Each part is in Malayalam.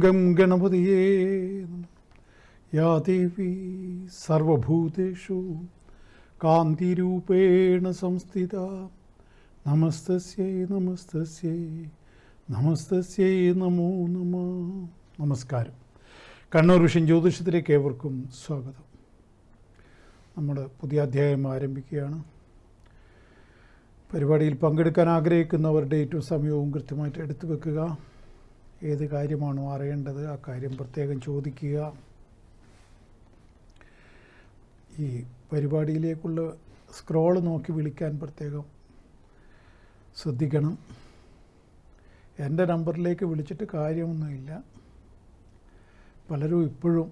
ഗം ഗണപതിയേ നമഃ. യാ ദേവി സർവഭൂതേഷു കാന്തിരൂപേണ സംസ്ഥിത നമസ്തസ്യൈ നമസ്തസ്യൈ നമസ്തസ്യൈ നമോ നമഃ. നമസ്കാരം. കണ്ണൂർ വിഷൻ ജ്യോതിഷത്തിലേക്ക് ഏവർക്കും സ്വാഗതം. നമ്മുടെ പുതിയ അധ്യായം ആരംഭിക്കുകയാണ്. പരിപാടിയിൽ പങ്കെടുക്കാൻ ആഗ്രഹിക്കുന്നവർ ഡേറ്റും സമയവും കൃത്യമായിട്ട് എടുത്തു വെക്കുക. ഏത് കാര്യമാണോ അറിയേണ്ടത് ആ കാര്യം പ്രത്യേകം ചോദിക്കുക. ഈ പരിപാടിയിലേക്കുള്ള സ്ക്രോള് നോക്കി വിളിക്കാൻ പ്രത്യേകം ശ്രദ്ധിക്കണം. എൻ്റെ നമ്പറിലേക്ക് വിളിച്ചിട്ട് കാര്യമൊന്നുമില്ല. പലരും ഇപ്പോഴും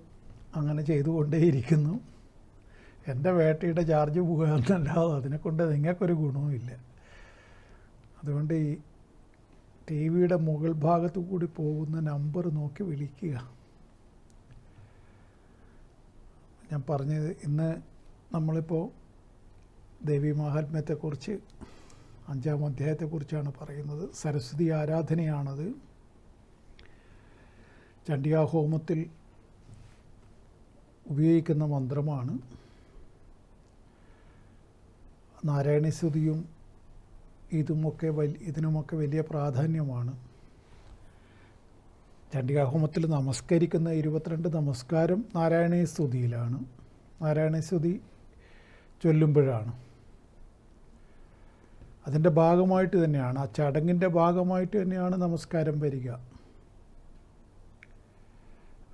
അങ്ങനെ ചെയ്തുകൊണ്ടേയിരിക്കുന്നു. എൻ്റെ ബാറ്ററിയുടെ ചാർജ് പോകുക എന്നല്ലാതെ അതിനെക്കൊണ്ട് നിങ്ങൾക്കൊരു ഗുണവുമില്ല. അതുകൊണ്ട് ഈ ടി വിയുടെ മുകൾ ഭാഗത്തു കൂടി പോകുന്ന നമ്പർ നോക്കി വിളിക്കുക. ഞാൻ പറഞ്ഞത്, ഇന്ന് നമ്മളിപ്പോൾ ദേവി മാഹാത്മ്യത്തെക്കുറിച്ച് 5-ാം അധ്യായത്തെക്കുറിച്ചാണ് പറയുന്നത്. സരസ്വതി ആരാധനയാണത്. ചണ്ഡികാ ഹോമത്തിൽ ഉപയോഗിക്കുന്ന മന്ത്രമാണ്. നാരായണീസ്തുതിയും ഇതിനുമൊക്കെ വലിയ പ്രാധാന്യമാണ്. ചണ്ഡികാഹോമത്തിൽ നമസ്കരിക്കുന്ന 22 നമസ്കാരം നാരായണീസ്തുതിയിലാണ്. നാരായണീസ്തുതി ചൊല്ലുമ്പോഴാണ്. അതിൻ്റെ ഭാഗമായിട്ട് തന്നെയാണ്, ആ ചടങ്ങിൻ്റെ ഭാഗമായിട്ട് തന്നെയാണ് നമസ്കാരം വരിക.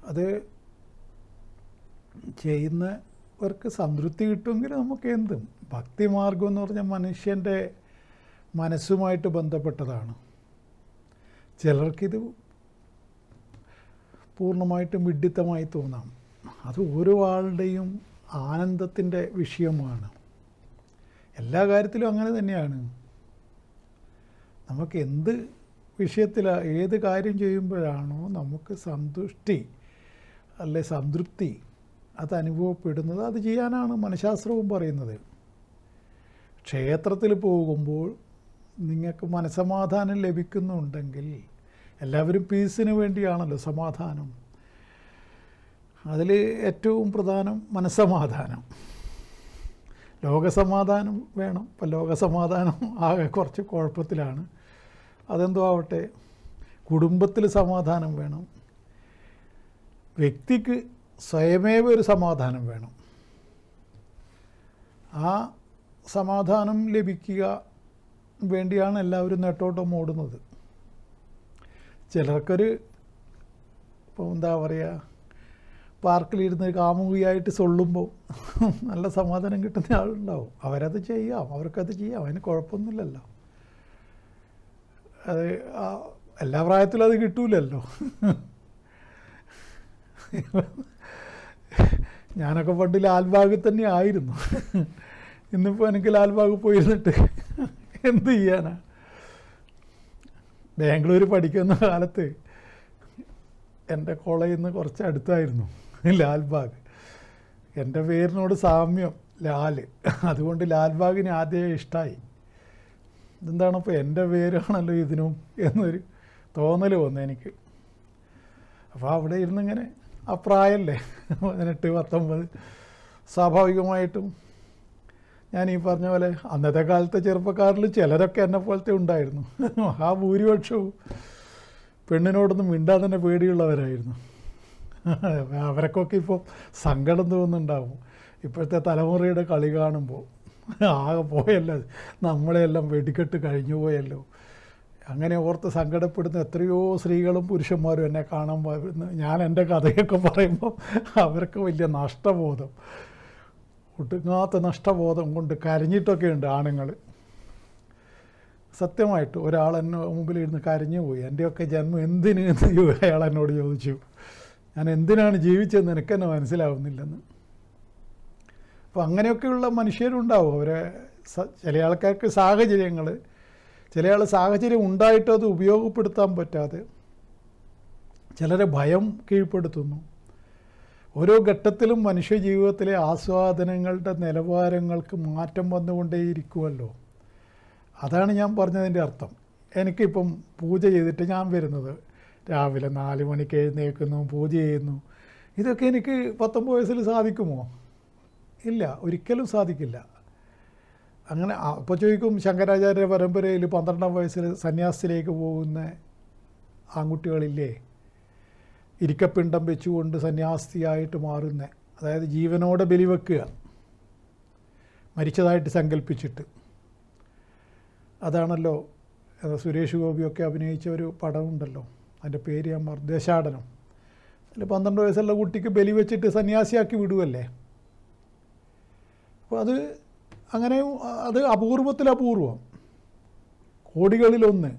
അത് ചെയ്യുന്നവർക്ക് സംതൃപ്തി കിട്ടുമെങ്കിൽ നമുക്ക് എന്തും. ഭക്തിമാർഗം എന്ന് പറഞ്ഞാൽ മനുഷ്യൻ്റെ മനസ്സുമായിട്ട് ബന്ധപ്പെട്ടതാണ്. ചിലർക്കിത് പൂർണ്ണമായിട്ടും വിഡ്ഢിത്തമായി തോന്നാം. അത് ഓരോ ആളുടെയും ആനന്ദത്തിൻ്റെ വിഷയമാണ്. എല്ലാ കാര്യത്തിലും അങ്ങനെ തന്നെയാണ്. നമുക്ക് എന്ത് വിഷയത്തിലാണ്, ഏത് കാര്യം ചെയ്യുമ്പോഴാണോ നമുക്ക് സന്തുഷ്ടി അല്ലെ സംതൃപ്തി അത് അനുഭവപ്പെടുന്നത്, അത് ചെയ്യാനാണ് മനഃശാസ്ത്രവും പറയുന്നത്. ക്ഷേത്രത്തിൽ പോകുമ്പോൾ നിങ്ങൾക്ക് മനസ്സമാധാനം ലഭിക്കുന്നുണ്ടെങ്കിൽ, എല്ലാവരും പീസിന് വേണ്ടിയാണല്ലോ സമാധാനം, അതിൽ ഏറ്റവും പ്രധാനം മനസ്സമാധാനം. ലോകസമാധാനം വേണം. ഇപ്പം ലോകസമാധാനം ആകെ കുറച്ച് കുഴപ്പത്തിലാണ്. അതെന്തോ ആവട്ടെ, കുടുംബത്തിൽ സമാധാനം വേണം. വ്യക്തിക്ക് സ്വയമേവ ഒരു സമാധാനം വേണം. ആ സമാധാനം ലഭിക്കുക വേണ്ടിയാണ് എല്ലാവരും നെട്ടോട്ടം ഓടുന്നത്. ചിലർക്കൊരു ഇപ്പോൾ എന്താ പറയുക, പാർക്കിലിരുന്ന് കാമുകിയായിട്ട് സൊള്ളുമ്പോൾ നല്ല സമാധാനം കിട്ടുന്ന ആളുണ്ടാവും. അവരത് ചെയ്യാം, അവർക്കത് ചെയ്യാം, അതിന് കുഴപ്പമൊന്നുമില്ലല്ലോ. അത് എല്ലാ പ്രായത്തിലും അത് കിട്ടൂലല്ലോ. ഞാനൊക്കെ പണ്ട് ലാൽബാഗ് തന്നെ ആയിരുന്നു. ഇന്നിപ്പോൾ എനിക്ക് ലാൽബാഗ് പോയിരുന്നിട്ട് എന്ത് ചെയ്യാനാ. ബാംഗ്ലൂർ പഠിക്കുന്ന കാലത്ത് എൻ്റെ കോളേജിൽ നിന്ന് കുറച്ച് അടുത്തായിരുന്നു ലാൽബാഗ്. എൻ്റെ പേരിനോട് സാമ്യം ലാല്, അതുകൊണ്ട് ലാൽബാഗിന് ആദ്യമേ ഇഷ്ടമായി. ഇതെന്താണപ്പോൾ എൻ്റെ പേരാണല്ലോ ഇതിനും എന്നൊരു തോന്നൽ വന്നു എനിക്ക്. അപ്പോൾ അവിടെ ഇരുന്നിങ്ങനെ, ആ പ്രായമല്ലേ 18-19, സ്വാഭാവികമായിട്ടും ഞാൻ ഈ പറഞ്ഞ പോലെ അന്നത്തെ കാലത്തെ ചെറുപ്പക്കാരിൽ ചിലരൊക്കെ എന്നെ പോലത്തെ ഉണ്ടായിരുന്നു. മഹാഭൂരിപക്ഷവും പെണ്ണിനോടൊന്നും മിണ്ടാൻ തന്നെ പേടിയുള്ളവരായിരുന്നു. അവർക്കൊക്കെ ഇപ്പോൾ സങ്കടം തോന്നുന്നുണ്ടാവും ഇപ്പോഴത്തെ തലമുറയുടെ കളി കാണുമ്പോൾ. ആകെ പോയല്ലോ, നമ്മളെല്ലാം വെടിക്കെട്ട് കഴിഞ്ഞു പോയല്ലോ. അങ്ങനെ ഓർത്ത് സങ്കടപ്പെടുന്ന എത്രയോ സ്ത്രീകളും പുരുഷന്മാരും എന്നെ കാണാൻ വരുന്നു. ഞാൻ എൻ്റെ കഥയൊക്കെ പറയുമ്പോൾ അവർക്ക് വലിയ നഷ്ടബോധം, ഒട്ടുങ്ങാത്ത നഷ്ടബോധം കൊണ്ട് കരഞ്ഞിട്ടൊക്കെ ഉണ്ട് ആണുങ്ങൾ. സത്യമായിട്ട് ഒരാൾ എന്നെ മുമ്പിലിരുന്ന് കരഞ്ഞു പോയി. എൻ്റെയൊക്കെ ജന്മം എന്തിന് എന്ന് അയാൾ എന്നോട് ചോദിച്ചു. ഞാൻ എന്തിനാണ് ജീവിച്ചതെന്ന് എനിക്കെന്നെ മനസ്സിലാവുന്നില്ലെന്ന്. അപ്പോൾ അങ്ങനെയൊക്കെയുള്ള മനുഷ്യരുണ്ടാവും. അവരെ ചില ആൾക്കാർക്ക് സാഹചര്യങ്ങൾ, ചില ആൾ സാഹചര്യം ഉണ്ടായിട്ടും അത് ഉപയോഗപ്പെടുത്താൻ പറ്റാതെ ചിലരെ ഭയം കീഴ്പ്പെടുത്തുന്നു. ഓരോ ഘട്ടത്തിലും മനുഷ്യ ജീവിതത്തിലെ ആസ്വാദനങ്ങളുടെ നിലവാരങ്ങൾക്ക് മാറ്റം വന്നുകൊണ്ടേയിരിക്കുമല്ലോ. അതാണ് ഞാൻ പറഞ്ഞതിൻ്റെ അർത്ഥം. എനിക്കിപ്പം പൂജ ചെയ്തിട്ട് ഞാൻ വരുന്നത് രാവിലെ 4 മണിക്ക് എഴുന്നേൽക്കുന്നു, പൂജ ചെയ്യുന്നു. ഇതൊക്കെ എനിക്ക് 19 വയസ്സിൽ സാധിക്കുമോ? ഇല്ല, ഒരിക്കലും സാധിക്കില്ല. അങ്ങനെ അപ്പോൾ ചോദിക്കും, ശങ്കരാചാര്യ പരമ്പരയിൽ 12-ാം വയസ്സിൽ സന്യാസത്തിലേക്ക് പോകുന്ന ആൺകുട്ടികളില്ലേ, ഇരിക്കപ്പിണ്ടം വെച്ചുകൊണ്ട് സന്യാസിയായിട്ട് മാറുന്ന, അതായത് ജീവനോടെ ബലിവെക്കുക, മരിച്ചതായിട്ട് സങ്കല്പിച്ചിട്ട്. അതാണല്ലോ സുരേഷ് ഗോപിയൊക്കെ അഭിനയിച്ച ഒരു പടമുണ്ടല്ലോ, അതിൻ്റെ പേര് ഞാൻ മറന്നു, ദേശാടനം. അതിൽ 12 വയസ്സുള്ള കുട്ടിക്ക് ബലി വെച്ചിട്ട് സന്യാസിയാക്കി വിടുവല്ലേ. അപ്പോൾ അങ്ങനെ അത് അപൂർവത്തിലപൂർവം, കോടികളിലൊന്ന്.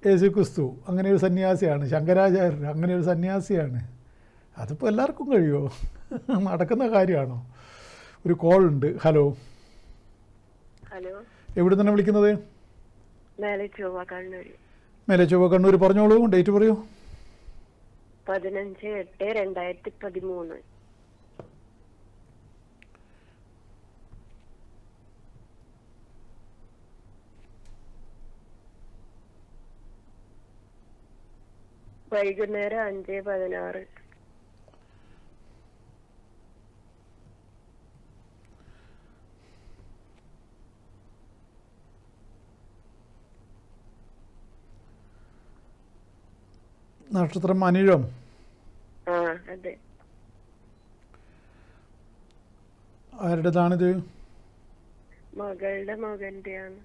യേശു ക്രിസ്തു അങ്ങനെ ഒരു സന്യാസിയാണ്, ശങ്കരാചാര്യർ അങ്ങനെ ഒരു സന്യാസിയാണ്. അതിപ്പോൾ എല്ലാവർക്കും കഴിയുമോ? നടക്കുന്ന കാര്യമാണോ? ഒരു കോൾ ഉണ്ട്. ഹലോ, എവിടെ തന്നെ വിളിക്കുന്നത്? മേലെ ചൊവ്വ കണ്ണൂർ. പറഞ്ഞോളൂ, ഡേറ്റ് പറയൂ. 15/8/2013. വൈകുന്നേരം 5:16. നക്ഷത്രം അനിഴം. അതെ. ആരുടേതാണിത്? മകളുടെ മകന്റെയാണ്.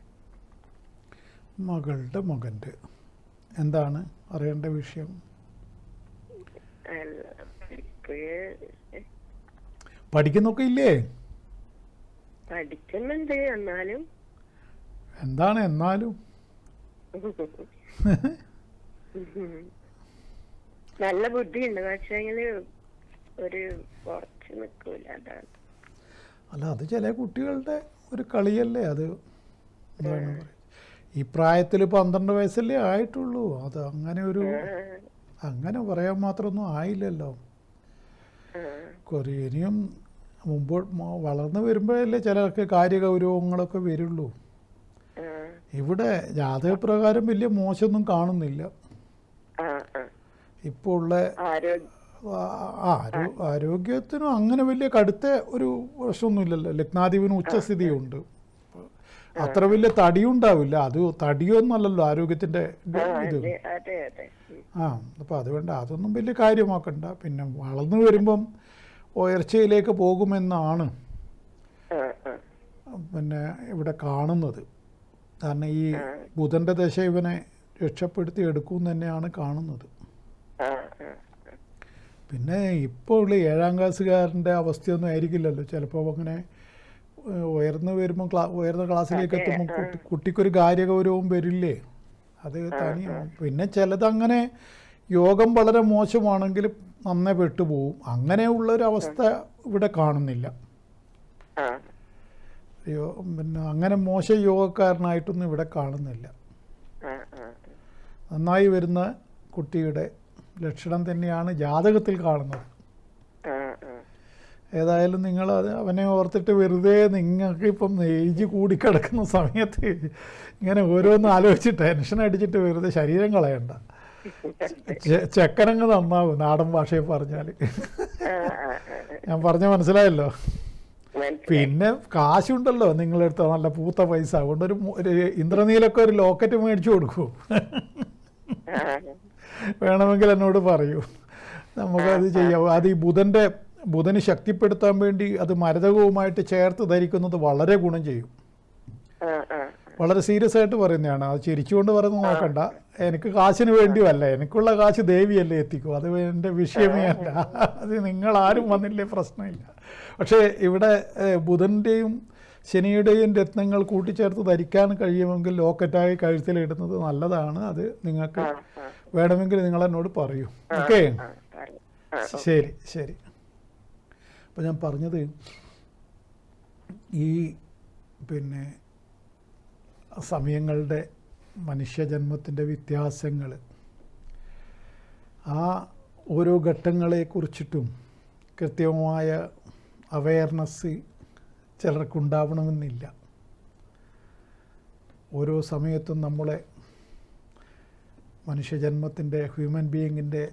മകളുടെ മകൻ്റെ. എന്താണ് അറിയേണ്ട വിഷയം? പഠിക്കുന്നൊക്കെ ഇല്ലേ? പഠിക്കുന്നുണ്ട്. എന്നാലും എന്താണ് എന്നാലും? നല്ല ബുദ്ധിയുണ്ട്, പക്ഷേ ഒരു കുറച്ച് നിൽക്കൂല, അതാണ്. അല്ല, അത് ചില കുട്ടികളുടെ ഒരു കളിയല്ലേ അത്. എന്താണ് പറയുക, ഈ പ്രായത്തിൽ 12 വയസ്സല്ലേ ആയിട്ടുള്ളൂ. അത് അങ്ങനെ പറയാൻ മാത്രമൊന്നും ആയില്ലല്ലോ. ഇനിയും മുമ്പ് വളർന്നു വരുമ്പോഴല്ലേ ചിലർക്ക് കാര്യഗൗരവങ്ങളൊക്കെ വരുള്ളൂ. ഇവിടെ ജാതകപ്രകാരം വലിയ മോശമൊന്നും കാണുന്നില്ല. ഇപ്പോൾ ഉള്ള ആരോഗ്യത്തിനും അങ്ങനെ വലിയ കടുത്ത ഒരു പ്രശ്നമൊന്നുമില്ലല്ലോ. ലഗ്നാധിപന് ഉച്ചസ്ഥിതിയുണ്ട്, അത്ര വലിയ തടിയുണ്ടാവില്ല. അത് തടിയൊന്നുമല്ലല്ലോ ആരോഗ്യത്തിൻ്റെ ഇത്. അപ്പോൾ അതുകൊണ്ട് അതൊന്നും വലിയ കാര്യമാക്കണ്ട. പിന്നെ വളർന്നു വരുമ്പം ഉയർച്ചയിലേക്ക് പോകുമെന്നാണ് പിന്നെ ഇവിടെ കാണുന്നത്. കാരണം ഈ ബുധൻ്റെ ദശ ഇവനെ രക്ഷപ്പെടുത്തി എടുക്കും തന്നെയാണ് കാണുന്നത്. പിന്നെ ഇപ്പോൾ ഉള്ള 7-ാം ക്ലാസ്സുകാരൻ്റെ അവസ്ഥയൊന്നും ആയിരിക്കില്ലല്ലോ. ചിലപ്പോൾ അങ്ങനെ ഉയർന്നു വരുമ്പം ഉയർന്ന ക്ലാസ്സിലേക്ക് എത്തുമ്പം കുട്ടിക്കൊരു കാര്യഗൗരവം വരില്ലേ, അത് തനിയാവും. പിന്നെ ചിലതങ്ങനെ യോഗം വളരെ മോശമാണെങ്കിൽ നന്നേ പെട്ടുപോകും. അങ്ങനെയുള്ളൊരവസ്ഥ ഇവിടെ കാണുന്നില്ല. പിന്നെ അങ്ങനെ മോശം യോഗക്കാരനായിട്ടൊന്നും ഇവിടെ കാണുന്നില്ല. നന്നായി വരുന്ന കുട്ടിയുടെ ലക്ഷണം തന്നെയാണ് ജാതകത്തിൽ കാണുന്നത്. ഏതായാലും നിങ്ങൾ അവനെ ഓർത്തിട്ട് വെറുതെ നിങ്ങൾക്ക് ഇപ്പം ഏജ് കൂടിക്കിടക്കുന്ന സമയത്ത് ഇങ്ങനെ ഓരോന്ന് ആലോചിച്ച് ടെൻഷൻ അടിച്ചിട്ട് വെറുതെ ശരീരം കളയണ്ട. ചെക്കനങ്ങ് നന്നാവും, നാടൻ ഭാഷയിൽ പറഞ്ഞാൽ. ഞാൻ പറഞ്ഞ മനസ്സിലായല്ലോ. പിന്നെ കാശുണ്ടല്ലോ നിങ്ങളെടുത്ത നല്ല പൂത്ത പൈസ. അതുകൊണ്ട് ഒരു ഇന്ദ്രനീലൊക്കെ ഒരു ലോക്കറ്റ് മേടിച്ചു കൊടുക്കൂ. വേണമെങ്കിൽ എന്നോട് പറയൂ, നമുക്കത് ചെയ്യാം. അത് ഈ ബുധന് ശക്തിപ്പെടുത്താൻ വേണ്ടി അത് മരതകവുമായിട്ട് ചേർത്ത് ധരിക്കുന്നത് വളരെ ഗുണം ചെയ്യും. വളരെ സീരിയസ് ആയിട്ട് പറയുന്നതാണ്. അത് ചിരിച്ചുകൊണ്ട് പറയുന്നത് നോക്കണ്ട. എനിക്ക് കാശിന് വേണ്ടിയല്ല, എനിക്കുള്ള കാശ് ദേവിയല്ലേ എത്തിക്കും. അത് എൻ്റെ വിഷയമേ അല്ല. അത് നിങ്ങളാരും വന്നില്ലേ പ്രശ്നമില്ല. പക്ഷേ ഇവിടെ ബുധൻ്റെയും ശനിയുടെയും രത്നങ്ങൾ കൂട്ടിച്ചേർത്ത് ധരിക്കാൻ കഴിയുമെങ്കിൽ ലോക്കറ്റായി കഴുത്തിലിടുന്നത് നല്ലതാണ്. അത് നിങ്ങൾക്ക് വേണമെങ്കിൽ നിങ്ങളെന്നോട് പറയൂ. ഓക്കെ, ശരി ശരി. അപ്പോൾ ഞാൻ പറഞ്ഞത് ഈ പിന്നെ സമയങ്ങളുടെ മനുഷ്യജന്മത്തിൻ്റെ വ്യത്യാസങ്ങൾ, ആ ഓരോ ഘട്ടങ്ങളെക്കുറിച്ചിട്ടും കൃത്യമായ അവയർനെസ് ചിലർക്കുണ്ടാവണമെന്നില്ല. ഓരോ സമയത്തും നമ്മളെ മനുഷ്യജന്മത്തിൻ്റെ ഹ്യൂമൻ ബീയിങ്ങിൻ്റെ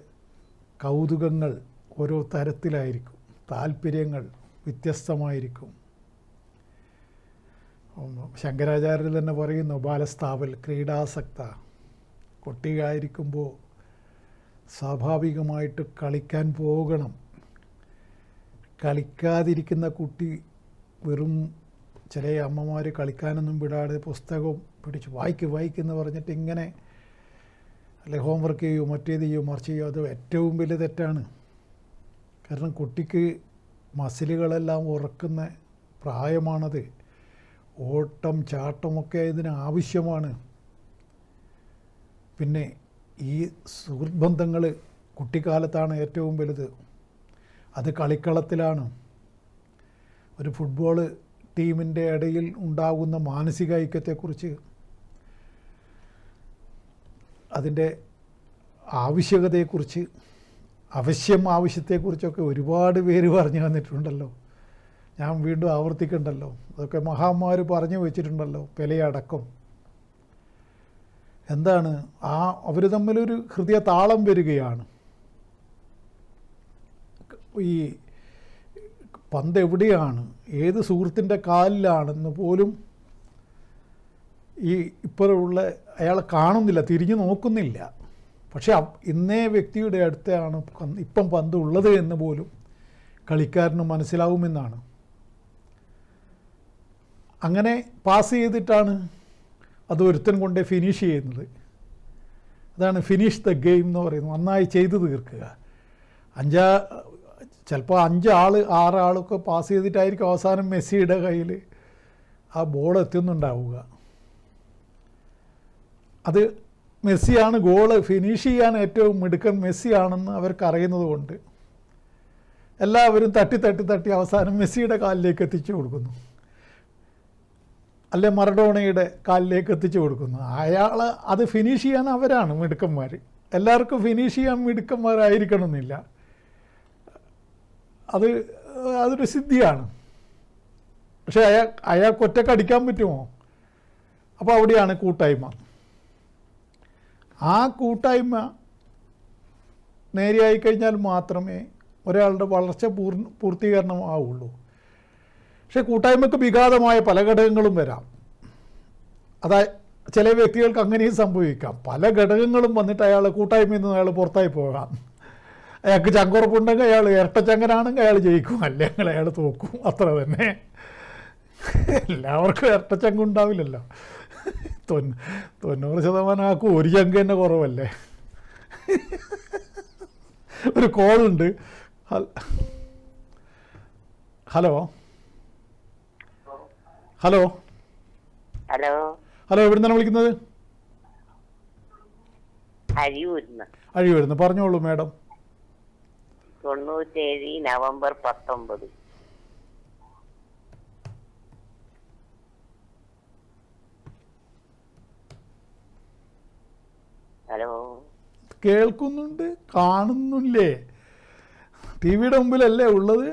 കൗതുകങ്ങൾ ഓരോ തരത്തിലായിരിക്കും, താല്പര്യങ്ങൾ വ്യത്യസ്തമായിരിക്കും. ശങ്കരാചാര്യർ തന്നെ പറയുന്നു, ബാലസ്ഥാവൽ ക്രീഡാസക്ത. കുട്ടിയായിരിക്കുമ്പോൾ സ്വാഭാവികമായിട്ട് കളിക്കാൻ പോകണം. കളിക്കാതിരിക്കുന്ന കുട്ടി വെറും ചില അമ്മമാർ കളിക്കാനൊന്നും വിടാതെ പുസ്തകം പിടിച്ച് വായിക്കുമെന്ന് പറഞ്ഞിട്ട് ഇങ്ങനെ അല്ലെ ഹോംവർക്ക് ചെയ്യോ മറ്റേത് ചെയ്യോ മറിച്ച് ചെയ്യോ, അത് ഏറ്റവും വലിയ തെറ്റാണ്. കാരണം കുട്ടിക്ക് മസിലുകളെല്ലാം ഉറക്കുന്ന പ്രായമാണത്. ഓട്ടം ചാട്ടമൊക്കെ ഇതിന് ആവശ്യമാണ്. പിന്നെ ഈ സുഹൃത്ത് ബന്ധങ്ങൾ കുട്ടിക്കാലത്താണ് ഏറ്റവും വലുത്. അത് കളിക്കളത്തിലാണ്. ഒരു ഫുട്ബോൾ ടീമിൻ്റെ ഇടയിൽ ഉണ്ടാകുന്ന മാനസിക ഐക്യത്തെക്കുറിച്ച്, അതിൻ്റെ ആവശ്യകതയെക്കുറിച്ച്, ആവശ്യത്തെക്കുറിച്ചൊക്കെ ഒരുപാട് പേര് പറഞ്ഞു തന്നിട്ടുണ്ടല്ലോ. ഞാൻ വീണ്ടും ആവർത്തിക്കണ്ടല്ലോ. അതൊക്കെ മഹാന്മാർ പറഞ്ഞു വെച്ചിട്ടുണ്ടല്ലോ, പെലെയടക്കം. എന്താണ് അവർ തമ്മിലൊരു ഹൃദയ താളം വരികയാണ്. ഈ പന്ത് എവിടെയാണ്, ഏത് സുഹൃത്തിൻ്റെ കാലിലാണെന്ന് പോലും ഈ ഇപ്പോഴുള്ള അയാളെ കാണുന്നില്ല, തിരിഞ്ഞു നോക്കുന്നില്ല. പക്ഷെ ഇന്നേ വ്യക്തിയുടെ അടുത്താണ് ഇപ്പം പന്ത് ഉള്ളത് എന്ന് പോലും കളിക്കാരന് മനസ്സിലാവുമെന്നാണ്. അങ്ങനെ പാസ് ചെയ്തിട്ടാണ് അത് ഒരുത്തൻ കൊണ്ടേ ഫിനിഷ് ചെയ്യുന്നത്. അതാണ് ഫിനിഷ് ദ ഗെയിം എന്ന് പറയുന്നത്. നന്നായി ചെയ്തു തീർക്കുക. ചിലപ്പോൾ 5 ആൾ 6 ആളൊക്കെ പാസ് ചെയ്തിട്ടായിരിക്കും അവസാനം മെസ്സിയുടെ കയ്യിൽ ആ ബോൾ എത്തുന്നുണ്ടാവുക. അത് മെസ്സിയാണ്, ഗോള് ഫിനിഷ് ചെയ്യാൻ ഏറ്റവും മിടുക്കൻ മെസ്സിയാണെന്ന് അവർക്കറിയുന്നത് കൊണ്ട് എല്ലാവരും തട്ടി അവസാനം മെസ്സിയുടെ കാലിലേക്ക് എത്തിച്ചു കൊടുക്കുന്നു, അല്ലെ മറഡോണയുടെ കാലിലേക്ക് എത്തിച്ചു കൊടുക്കുന്നു. അയാൾ അത് ഫിനിഷ് ചെയ്യാൻ അവരാണ് മിടുക്കന്മാർ. എല്ലാവർക്കും ഫിനിഷ് ചെയ്യാൻ മിടുക്കന്മാരായിരിക്കണമെന്നില്ല. അതൊരു സിദ്ധിയാണ്. പക്ഷേ അയാൾക്ക് ഒറ്റക്ക് അടിക്കാൻ പറ്റുമോ? അപ്പോൾ അവിടെയാണ് കൂട്ടായ്മ. ആ കൂട്ടായ്മ നേരെയായി കഴിഞ്ഞാൽ മാത്രമേ ഒരാളുടെ വളർച്ച പൂർത്തീകരണമാവുള്ളൂ. പക്ഷേ കൂട്ടായ്മയ്ക്ക് വിഘാതമായ പല ഘടകങ്ങളും വരാം. ചില വ്യക്തികൾക്ക് അങ്ങനെയും സംഭവിക്കാം. പല ഘടകങ്ങളും വന്നിട്ട് അയാൾ കൂട്ടായ്മയിൽ നിന്ന് അയാൾ പുറത്തായി പോകാം. അയാൾക്ക് ചങ്കുറപ്പുണ്ടെങ്കിൽ അയാൾ ഇരട്ടച്ചങ്കനാണെങ്കിൽ അയാൾ ജയിക്കും, അല്ലെങ്കിൽ അയാൾ തോക്കും. അത്ര തന്നെ. എല്ലാവർക്കും ഇരട്ടച്ചങ്കുണ്ടാവില്ലല്ലോ. 90% ആക്കും ഒരു ചങ്ക് തന്നെ കുറവല്ലേ. ഒരു കോളുണ്ട്. ഹലോ ഹലോ ഹലോ ഹലോ എവിടെ നിന്നാണ് വിളിക്കുന്നത്? അഴിയൂരുന്ന്. പറഞ്ഞോളൂ മാഡം. 97 നവംബർ 19. ഹലോ, കേൾക്കുന്നുണ്ട്, കാണുന്നില്ലേ? ടി വിയുടെ മുമ്പിലല്ലേ ഉള്ളത്?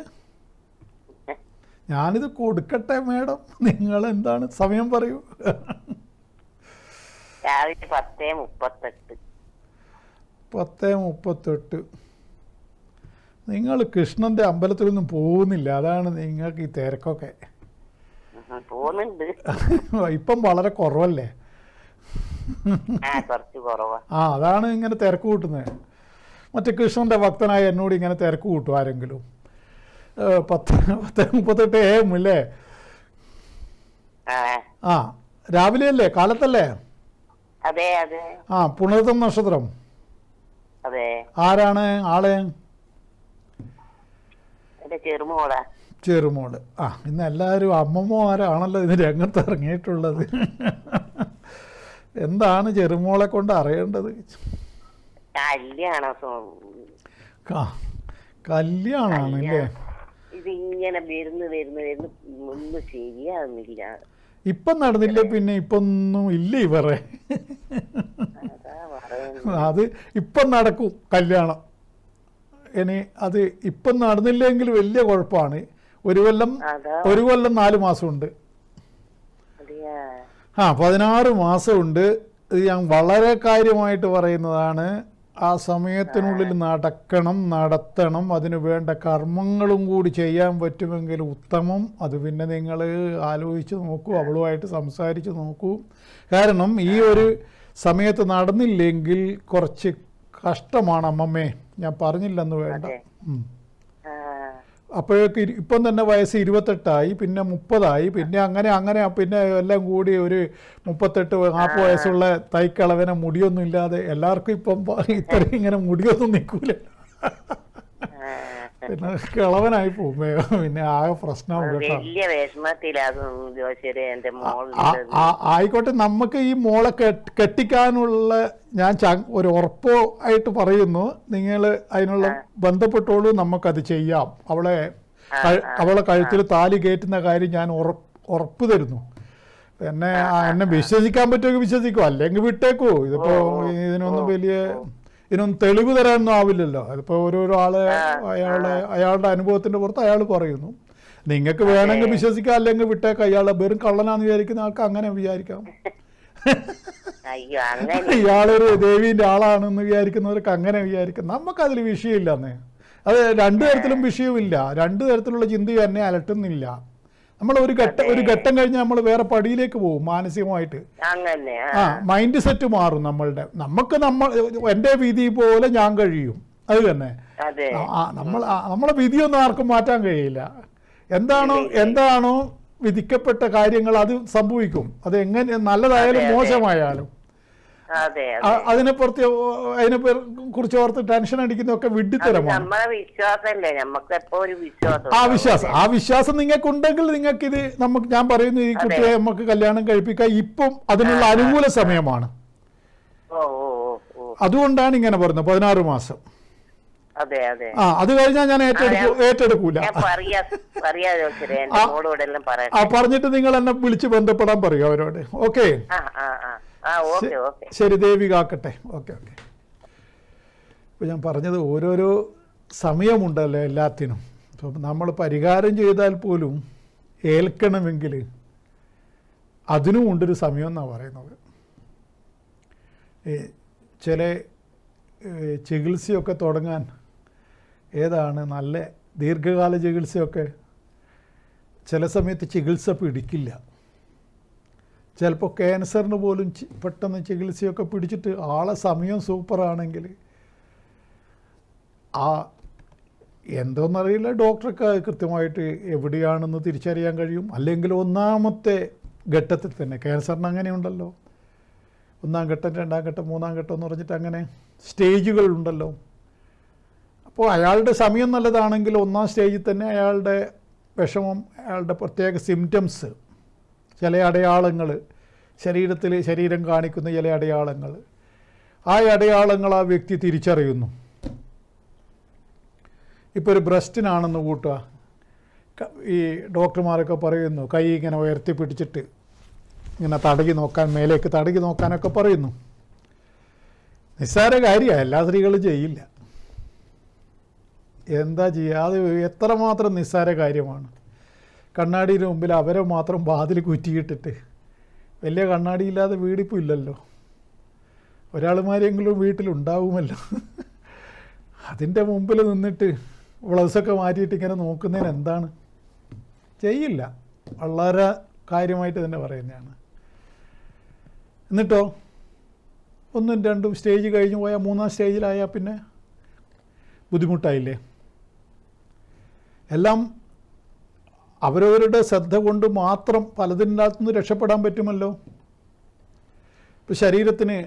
ഞാനിത് കൊടുക്കട്ടെ മാഡം? നിങ്ങൾ എന്താണ് സമയം പറയൂ. രാവിലെ 10:38. 10:38. നിങ്ങൾ കൃഷ്ണൻ്റെ അമ്പലത്തിലൊന്നും പോകുന്നില്ല, അതാണ് നിങ്ങൾക്ക് ഈ തിരക്കൊക്കെ. ഇപ്പം വളരെ കുറവല്ലേ? അതാണ് ഇങ്ങനെ തിരക്ക് കൂട്ടുന്നത്. മറ്റേ കൃഷ്ണൻ്റെ ഭക്തനായ എന്നോട് ഇങ്ങനെ തിരക്ക് കൂട്ടും ആരെങ്കിലും? 10:38 AM അല്ലേ? രാവിലെ അല്ലേ, കാലത്തല്ലേ? പുണർതം നക്ഷത്രം. ആരാണ് ആള്? ചെറുമോള്. ഇന്ന് എല്ലാവരും അമ്മമ്മമാരാണല്ലോ ഇതിന് രംഗത്ത് ഇറങ്ങിയിട്ടുള്ളത്. എന്താണ് ചെറുമോളെ കൊണ്ട് അറിയേണ്ടത്? കല്യാണാണല്ലേ? ഇതിങ്ങനെ വരുന്നു ഒന്നും ശരിയാകുന്നില്ല. ഇപ്പം നടന്നില്ലേ പിന്നെ ഇപ്പൊന്നും ഇല്ല ഇവരെ. അത് ഇപ്പം നടക്കും കല്യാണം. ഇനി അത് ഇപ്പം നടന്നില്ലെങ്കിൽ വലിയ കുഴപ്പമാണ്. ഒരു കൊല്ലം 4 മാസമുണ്ട്. 16 മാസമുണ്ട്. ഇത് ഞാൻ വളരെ കാര്യമായിട്ട് പറയുന്നതാണ്. ആ സമയത്തിനുള്ളിൽ നടത്തണം. അതിന് വേണ്ട കർമ്മങ്ങളും കൂടി ചെയ്യാൻ പറ്റുമെങ്കിൽ ഉത്തമം. അത് പിന്നെ നിങ്ങൾ ആലോചിച്ച് നോക്കൂ, അവളുമായിട്ട് സംസാരിച്ച് നോക്കൂ. കാരണം ഈ ഒരു സമയത്ത് നടന്നില്ലെങ്കിൽ കുറച്ച് കഷ്ടമാണ് അമ്മമ്മേ. ഞാൻ പറഞ്ഞില്ലെന്ന് വേണ്ട. അപ്പോഴേക്ക് ഇപ്പം തന്നെ വയസ്സ് 28 പിന്നെ 30, പിന്നെ അങ്ങനെ പിന്നെ എല്ലാം കൂടി ഒരു 38-40 വയസ്സുള്ള തൈക്കളവനെ മുടിയൊന്നും ഇല്ലാതെ എല്ലാവർക്കും ഇപ്പം ഇത്രയും ഇങ്ങനെ മുടിയൊന്നും നിൽക്കൂല. പിന്നെ കിളവനായി പോകും, പിന്നെ ആകെ പ്രശ്നമാവും കേട്ടോ. ആയിക്കോട്ടെ, നമുക്ക് ഈ മോളെ കെട്ടിക്കാനുള്ള ഞാൻ ഒരു ഉറപ്പോ ആയിട്ട് പറയുന്നു. നിങ്ങൾ അതിനുള്ള ബന്ധപ്പെട്ടോളൂ, നമുക്കത് ചെയ്യാം. അവളെ കഴുത്തിൽ താലി കയറ്റുന്ന കാര്യം ഞാൻ ഉറപ്പ് തരുന്നു. എന്നെ വിശ്വസിക്കാൻ പറ്റുമെങ്കിൽ വിശ്വസിക്കും, അല്ലെങ്കിൽ വിട്ടേക്കോ. ഇതിപ്പോ ഇതിനൊന്നും തെളിവ് തരാനൊന്നും ആവില്ലല്ലോ. അതിപ്പോൾ ഓരോരോ ആളെ അയാളുടെ അനുഭവത്തിൻ്റെ പുറത്ത് അയാൾ പറയുന്നു. നിങ്ങൾക്ക് വേണമെങ്കിൽ വിശ്വസിക്കാം, അല്ലെങ്കിൽ വിട്ടേക്കാം. അയാളെ വെറും കള്ളനാന്ന് വിചാരിക്കുന്ന ആൾക്ക് അങ്ങനെ വിചാരിക്കാം. ഇയാളൊരു ദേവീൻ്റെ ആളാണെന്ന് വിചാരിക്കുന്നവർക്ക് അങ്ങനെ വിചാരിക്കാം. നമുക്കതിൽ വിഷയമില്ലെന്നേ. അത് രണ്ടു തരത്തിലും വിഷയമില്ല. രണ്ടു തരത്തിലുള്ള ചിന്തയും എന്നെ അലട്ടുന്നില്ല. നമ്മൾ ഒരു ഘട്ടം കഴിഞ്ഞ് നമ്മൾ വേറെ പടിയിലേക്ക് പോകും മാനസികമായിട്ട്. മൈൻഡ് സെറ്റ് മാറും നമ്മളുടെ. എൻ്റെ വിധി പോലെ ഞാൻ കഴിയും, അത് തന്നെ. നമ്മളെ വിധിയൊന്നും ആർക്കും മാറ്റാൻ കഴിയില്ല. എന്താണോ വിധിക്കപ്പെട്ട കാര്യങ്ങൾ അത് സംഭവിക്കും. അത് എങ്ങനെ നല്ലതായാലും മോശമായാലും. അതിനെ കുറിച്ച് ഓർത്ത് ടെൻഷൻ അടിക്കുന്നതൊക്കെ വിഡ്ഢിത്തരമാണ്. ആ വിശ്വാസം നിങ്ങൾക്കുണ്ടെങ്കിൽ നിങ്ങൾക്കിത് ഞാൻ പറയുന്നു, ഈ കുട്ടിയെ നമുക്ക് കല്യാണം കഴിപ്പിക്കാൻ ഇപ്പം അതിനുള്ള അനുകൂല സമയമാണ്. അതുകൊണ്ടാണ് ഇങ്ങനെ പറയുന്നത് 16 മാസം. അത് കഴിഞ്ഞാൽ ഞാൻ ഏറ്റെടുക്കൂല. പറഞ്ഞിട്ട് നിങ്ങൾ എന്നെ വിളിച്ച് ബന്ധപ്പെടാൻ പറയൂ അവരോട്. ഓക്കെ, ശരി, ദേവി കാക്കട്ടെ. ഓക്കെ. ഇപ്പം ഞാൻ പറഞ്ഞത് ഓരോരോ സമയമുണ്ടല്ലോ എല്ലാത്തിനും. ഇപ്പം നമ്മൾ പരിഹാരം ചെയ്താൽ പോലും ഏൽക്കണമെങ്കിൽ അതിനും ഉണ്ടൊരു സമയം എന്നാണ് പറയുന്നത്. ചില ചികിത്സയൊക്കെ തുടങ്ങാൻ ഏതാണ് നല്ല ദീർഘകാല ചികിത്സയൊക്കെ ചില സമയത്ത് ചികിത്സ പിടിക്കില്ല. ചിലപ്പോൾ ക്യാൻസറിന് പോലും പെട്ടെന്ന് ചികിത്സയൊക്കെ പിടിച്ചിട്ട് ആളെ സമയം സൂപ്പറാണെങ്കിൽ എന്തോന്നറിയില്ല, ഡോക്ടർക്ക് കൃത്യമായിട്ട് എവിടെയാണെന്ന് തിരിച്ചറിയാൻ കഴിയും. അല്ലെങ്കിൽ ഒന്നാമത്തെ ഘട്ടത്തിൽ തന്നെ ക്യാൻസറിന് അങ്ങനെയുണ്ടല്ലോ, 1-ാം ഘട്ടം, 2-ാം ഘട്ടം, 3-ാം ഘട്ടം എന്ന് പറഞ്ഞിട്ട് അങ്ങനെ സ്റ്റേജുകളുണ്ടല്ലോ. അപ്പോൾ അയാളുടെ സമയം നല്ലതാണെങ്കിൽ 1-ാം സ്റ്റേജിൽ തന്നെ അയാളുടെ വിഷമം, അയാളുടെ പ്രത്യേക സിംറ്റംസ്, ചില അടയാളങ്ങൾ, ശരീരം കാണിക്കുന്ന ചില അടയാളങ്ങൾ, ആ അടയാളങ്ങൾ ആ വ്യക്തി തിരിച്ചറിയുന്നു. ഇപ്പോൾ ഒരു ബ്രസ്റ്റിനാണെന്ന് കൂട്ടുക, ഈ ഡോക്ടർമാരൊക്കെ പറയുന്നു കൈ ഇങ്ങനെ ഉയർത്തി പിടിച്ചിട്ട് ഇങ്ങനെ മേലേക്ക് തടകി നോക്കാനൊക്കെ പറയുന്നു. നിസ്സാര കാര്യമാണ്, എല്ലാ സ്ത്രീകളും ചെയ്യില്ല. എന്താ ചെയ്യുക? അത് എത്രമാത്രം നിസ്സാര കാര്യമാണ്. കണ്ണാടിയുടെ മുമ്പിൽ അവരെ മാത്രം വാതിൽ കുറ്റിയിട്ടിട്ട്, വലിയ കണ്ണാടിയില്ലാതെ വീടിപ്പോൾ ഇല്ലല്ലോ, ഒരാളുമാരെങ്കിലും വീട്ടിലുണ്ടാവുമല്ലോ. അതിൻ്റെ മുമ്പിൽ നിന്നിട്ട് ബ്ലൗസൊക്കെ മാറ്റിയിട്ട് ഇങ്ങനെ നോക്കുന്നതിന് എന്താണ്? ചെയ്യില്ല. വളരെ കാര്യമായിട്ട് തന്നെ പറയുന്നതാണ്. എന്നിട്ടോ 1ഉം 2ഉം സ്റ്റേജ് കഴിഞ്ഞ് പോയാൽ 3-ാം സ്റ്റേജിലായാൽ പിന്നെ ബുദ്ധിമുട്ടായില്ലേ? എല്ലാം അവരവരുടെ ശ്രദ്ധ കൊണ്ട് മാത്രം പലതിനകത്തുനിന്ന് രക്ഷപ്പെടാൻ പറ്റുമല്ലോ. ഇപ്പോൾ ശരീരത്തിന്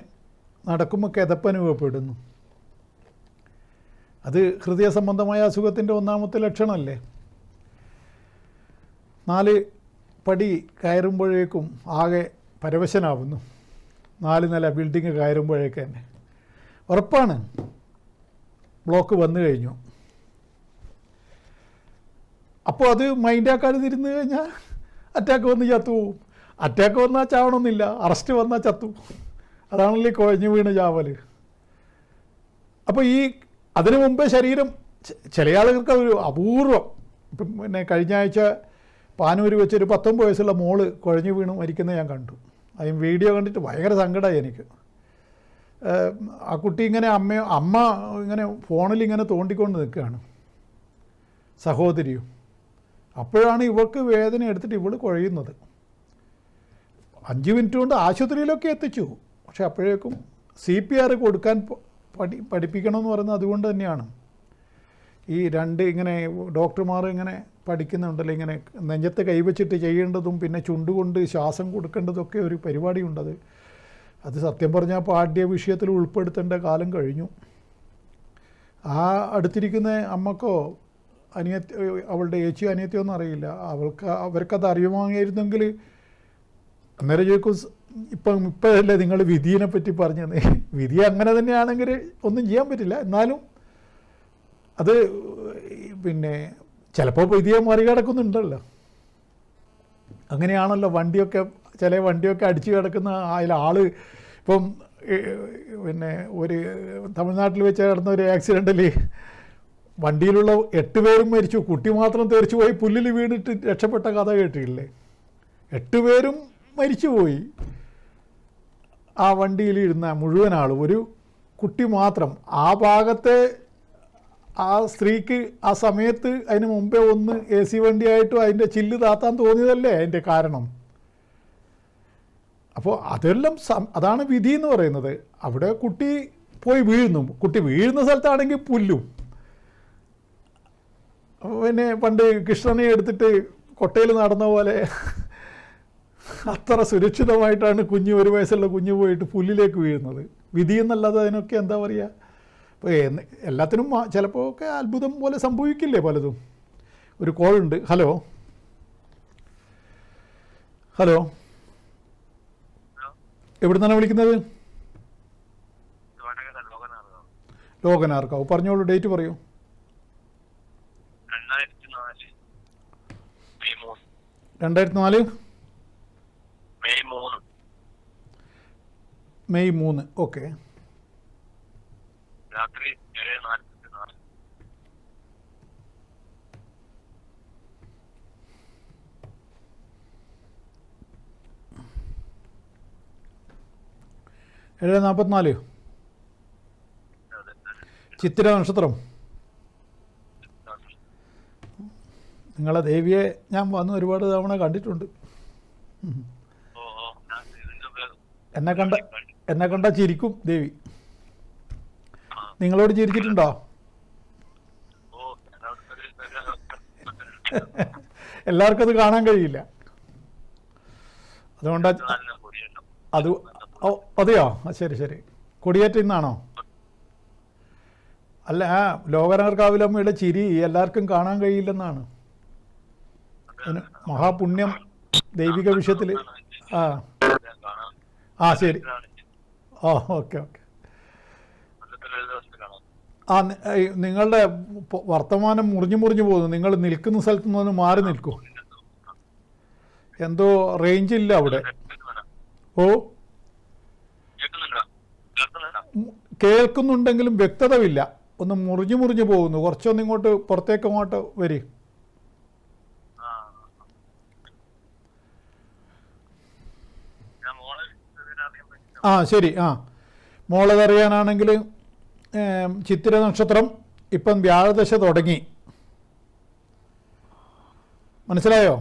നടക്കുമ്പോൾ കിതപ്പനുഭവപ്പെടുന്നു, അത് ഹൃദയ സംബന്ധമായ അസുഖത്തിൻ്റെ 1-ാമത്തെ ലക്ഷണമല്ലേ? 4 പടി കയറുമ്പോഴേക്കും ആകെ പരവശനാവുന്നു. 4 നില ബിൽഡിങ് കയറുമ്പോഴേക്ക് തന്നെ ഉറപ്പാണ് ബ്ലോക്ക് വന്നു കഴിഞ്ഞു. അപ്പോൾ അത് മൈൻഡാക്കാതെ തിരുന്ന് കഴിഞ്ഞാൽ അറ്റാക്ക് വന്ന് ചത്തുപോകും. അറ്റാക്ക് വന്നാൽ ചാവണമെന്നില്ല, അറസ്റ്റ് വന്നാൽ ചത്തു. അതാണല്ലേ കുഴഞ്ഞു വീണ് ചാവൽ. അപ്പോൾ അതിനു മുമ്പേ ശരീരം, ചില ആളുകൾക്ക് ഒരു അപൂർവം, ഇപ്പം പിന്നെ കഴിഞ്ഞ ആഴ്ച പാനൂർ വെച്ചൊരു 19 വയസ്സുള്ള മോള് കുഴഞ്ഞു വീണ് മരിക്കുന്നത് ഞാൻ കണ്ടു. അതിന് വീഡിയോ കണ്ടിട്ട് ഭയങ്കര സങ്കടമായി എനിക്ക്. ആ കുട്ടി ഇങ്ങനെ അമ്മ ഇങ്ങനെ ഫോണിൽ ഇങ്ങനെ തോണ്ടിക്കൊണ്ട് നിൽക്കുകയാണ്, സഹോദരിയും. അപ്പോഴാണ് ഇവൾക്ക് വേദന എടുത്തിട്ട് ഇവൾ കുഴയുന്നത്. 5 മിനിറ്റ് കൊണ്ട് ആശുപത്രിയിലൊക്കെ എത്തിച്ചു. പക്ഷെ അപ്പോഴേക്കും CPR കൊടുക്കാൻ പഠിപ്പിക്കണമെന്ന് പറയുന്നത് അതുകൊണ്ട് തന്നെയാണ്. ഈ 2 ഇങ്ങനെ ഡോക്ടർമാർ ഇങ്ങനെ പഠിക്കുന്നുണ്ടല്ലോ, ഇങ്ങനെ നെഞ്ചത്ത് കൈവച്ചിട്ട് ചെയ്യേണ്ടതും പിന്നെ ചുണ്ടുകൊണ്ട് ശ്വാസം കൊടുക്കേണ്ടതൊക്കെ ഒരു പരിപാടിയുണ്ടത്. അത് സത്യം പറഞ്ഞാൽ പാഠ്യ വിഷയത്തിൽ ഉൾപ്പെടുത്തേണ്ട കാലം കഴിഞ്ഞു. ആ അടുത്തിരിക്കുന്ന അമ്മക്കോ അവളുടെ ചേച്ചിയോ അനിയത്തിയോ ഒന്നും അറിയില്ല. അവർക്കത് അറിയുമായിരുന്നെങ്കിൽ അന്നേരം ചോദിക്കും, ഇപ്പോഴല്ലേ നിങ്ങൾ വിധിയെ പറ്റി പറഞ്ഞത്. വിധി അങ്ങനെ തന്നെയാണെങ്കിൽ ഒന്നും ചെയ്യാൻ പറ്റില്ല. എന്നാലും അത് പിന്നെ ചിലപ്പോൾ വിധിയെ മറികടക്കുന്നുണ്ടല്ലോ. അങ്ങനെയാണല്ലോ ചില വണ്ടിയൊക്കെ അടിച്ചു കിടക്കുന്ന അതിൽ ഇപ്പം പിന്നെ ഒരു തമിഴ്നാട്ടിൽ വെച്ച് നടന്ന ഒരു ആക്സിഡൻറ്റിൽ വണ്ടിയിലുള്ള 8 പേരും മരിച്ചു, കുട്ടി മാത്രം തെറിച്ചു പോയി പുല്ലിൽ വീണിട്ട് രക്ഷപ്പെട്ട കഥ കേട്ടിട്ടില്ലേ? 8 പേരും മരിച്ചുപോയി. ആ വണ്ടിയിലിരുന്ന മുഴുവൻ ആളും, ഒരു കുട്ടി മാത്രം. ആ ഭാഗത്തെ ആ സ്ത്രീക്ക് ആ സമയത്ത് അതിന് മുമ്പേ ഒന്ന് AC വണ്ടിയായിട്ടും അതിൻ്റെ ചില്ല് താത്താൻ തോന്നിയതല്ലേ അതിൻ്റെ കാരണം. അപ്പോൾ അതെല്ലാം അതാണ് വിധി എന്ന് പറയുന്നത്. അവിടെ കുട്ടി പോയി വീഴുന്നു, കുട്ടി വീഴുന്ന സ്ഥലത്താണെങ്കിൽ പുല്ലും. പിന്നെ പണ്ട് കൃഷ്ണനെ എടുത്തിട്ട് കൊട്ടയിൽ നടന്ന പോലെ അത്ര സുരക്ഷിതമായിട്ടാണ് ഒരു വയസ്സുള്ള കുഞ്ഞ് പോയിട്ട് പുല്ലിലേക്ക് വീഴുന്നത്. വിധി എന്നല്ലാതെ അതിനൊക്കെ എന്താ പറയുക. അപ്പോൾ എല്ലാത്തിനും ചിലപ്പോൾ ഒക്കെ അത്ഭുതം പോലെ സംഭവിക്കില്ലേ പലതും. ഒരു കോളുണ്ട്. ഹലോ ഹലോ, എവിടെ നിന്നാണ് വിളിക്കുന്നത്? ലോകനാർക്കാവ്. പറഞ്ഞോളൂ, ഡേറ്റ് പറയൂ. 2004 മെയ് 3. ഓക്കെ. രാത്രി 7:44. ഏഴ് 44. ചിത്തിര നക്ഷത്രം. നിങ്ങളെ ദേവിയെ ഞാൻ വന്ന് ഒരുപാട് തവണ കണ്ടിട്ടുണ്ട്. എന്നെ കണ്ട ചിരിക്കും ദേവി. നിങ്ങളോട് ചിരിച്ചിട്ടുണ്ടോ? എല്ലാവർക്കും അത് കാണാൻ കഴിയില്ല. അതുകൊണ്ടാ അത്. അതെയോ? ശരി ശരി. കൊടിയേറ്റം ഇന്നാണോ? അല്ല, ലോകനാർക്കാവിലമ്മയുടെ ചിരി എല്ലാവർക്കും കാണാൻ കഴിയില്ലെന്നാണ്. മഹാപുണ്യം ദൈവിക വിഷയത്തിൽ. ആ ശരി. ഓക്കെ. നിങ്ങളുടെ വർത്തമാനം മുറിഞ്ഞു പോകുന്നു. നിങ്ങൾ നിൽക്കുന്ന സ്ഥലത്ത് നിന്ന് മാറി നിൽക്കൂ. എന്തോ റേഞ്ച് ഇല്ല അവിടെ. ഓ, കേൾക്കുന്നുണ്ടെങ്കിലും വ്യക്തതയില്ല. ഒന്ന് മുറിഞ്ഞു പോകുന്നു. കുറച്ചൊന്ന് ഇങ്ങോട്ട് പുറത്തേക്ക് വരി. ശരി. മോളതറിയാനാണെങ്കിൽ ചിത്തിര നക്ഷത്രം. ഇപ്പം വ്യാഴദശ തുടങ്ങി. മനസ്സിലായോ?